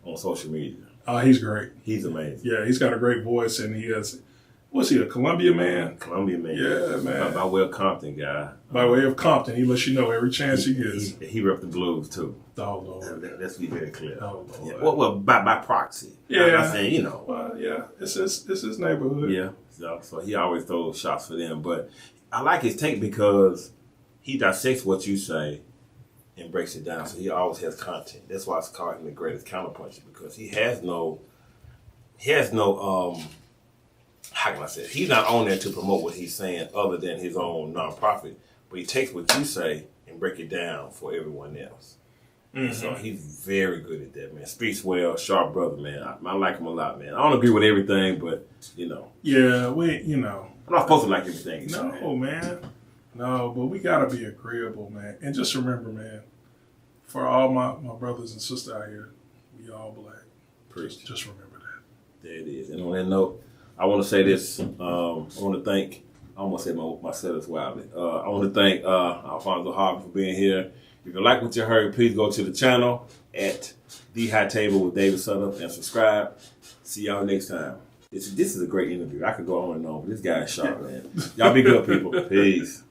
Speaker 1: on social media.
Speaker 2: He's great.
Speaker 1: He's amazing.
Speaker 2: Yeah, he's got a great voice, and he has. What's he, a Columbia man?
Speaker 1: Columbia man.
Speaker 2: Yeah, man.
Speaker 1: By way of Compton guy.
Speaker 2: By way of Compton, he lets you know every chance he gets.
Speaker 1: He repped the Blues too.
Speaker 2: Oh Lord.
Speaker 1: Let's be very clear.
Speaker 2: Oh Lord.
Speaker 1: Yeah. Well, by proxy.
Speaker 2: Yeah.
Speaker 1: I'm not saying,
Speaker 2: Well, yeah, it's his neighborhood.
Speaker 1: Yeah. So he always throws shots for them, but I like his take because he dissects what you say and breaks it down. So he always has content. That's why it's called him the greatest counterpuncher, because he has no he has no how can I say it? He's not on there to promote what he's saying other than his own nonprofit, but he takes what you say and break it down for everyone else. Mm-hmm. So he's very good at that, man. Speaks well, sharp brother, man. I like him a lot, man. I don't agree with everything, but
Speaker 2: Yeah,
Speaker 1: I'm not supposed to like everything.
Speaker 2: No, man. No, but we gotta be agreeable, man. And just remember, man, for all my brothers and sisters out here, we all black. Just remember that.
Speaker 1: There it is. And on that note, I want to say this. I want to thank. I almost said myself as well. I want to thank Alphonso Harvey for being here. If you like what you heard, please go to the channel at The High Table with David Sutter and subscribe. See y'all next time. This is a great interview. I could go on and on, but this guy is sharp, man. Y'all be good, people. Peace.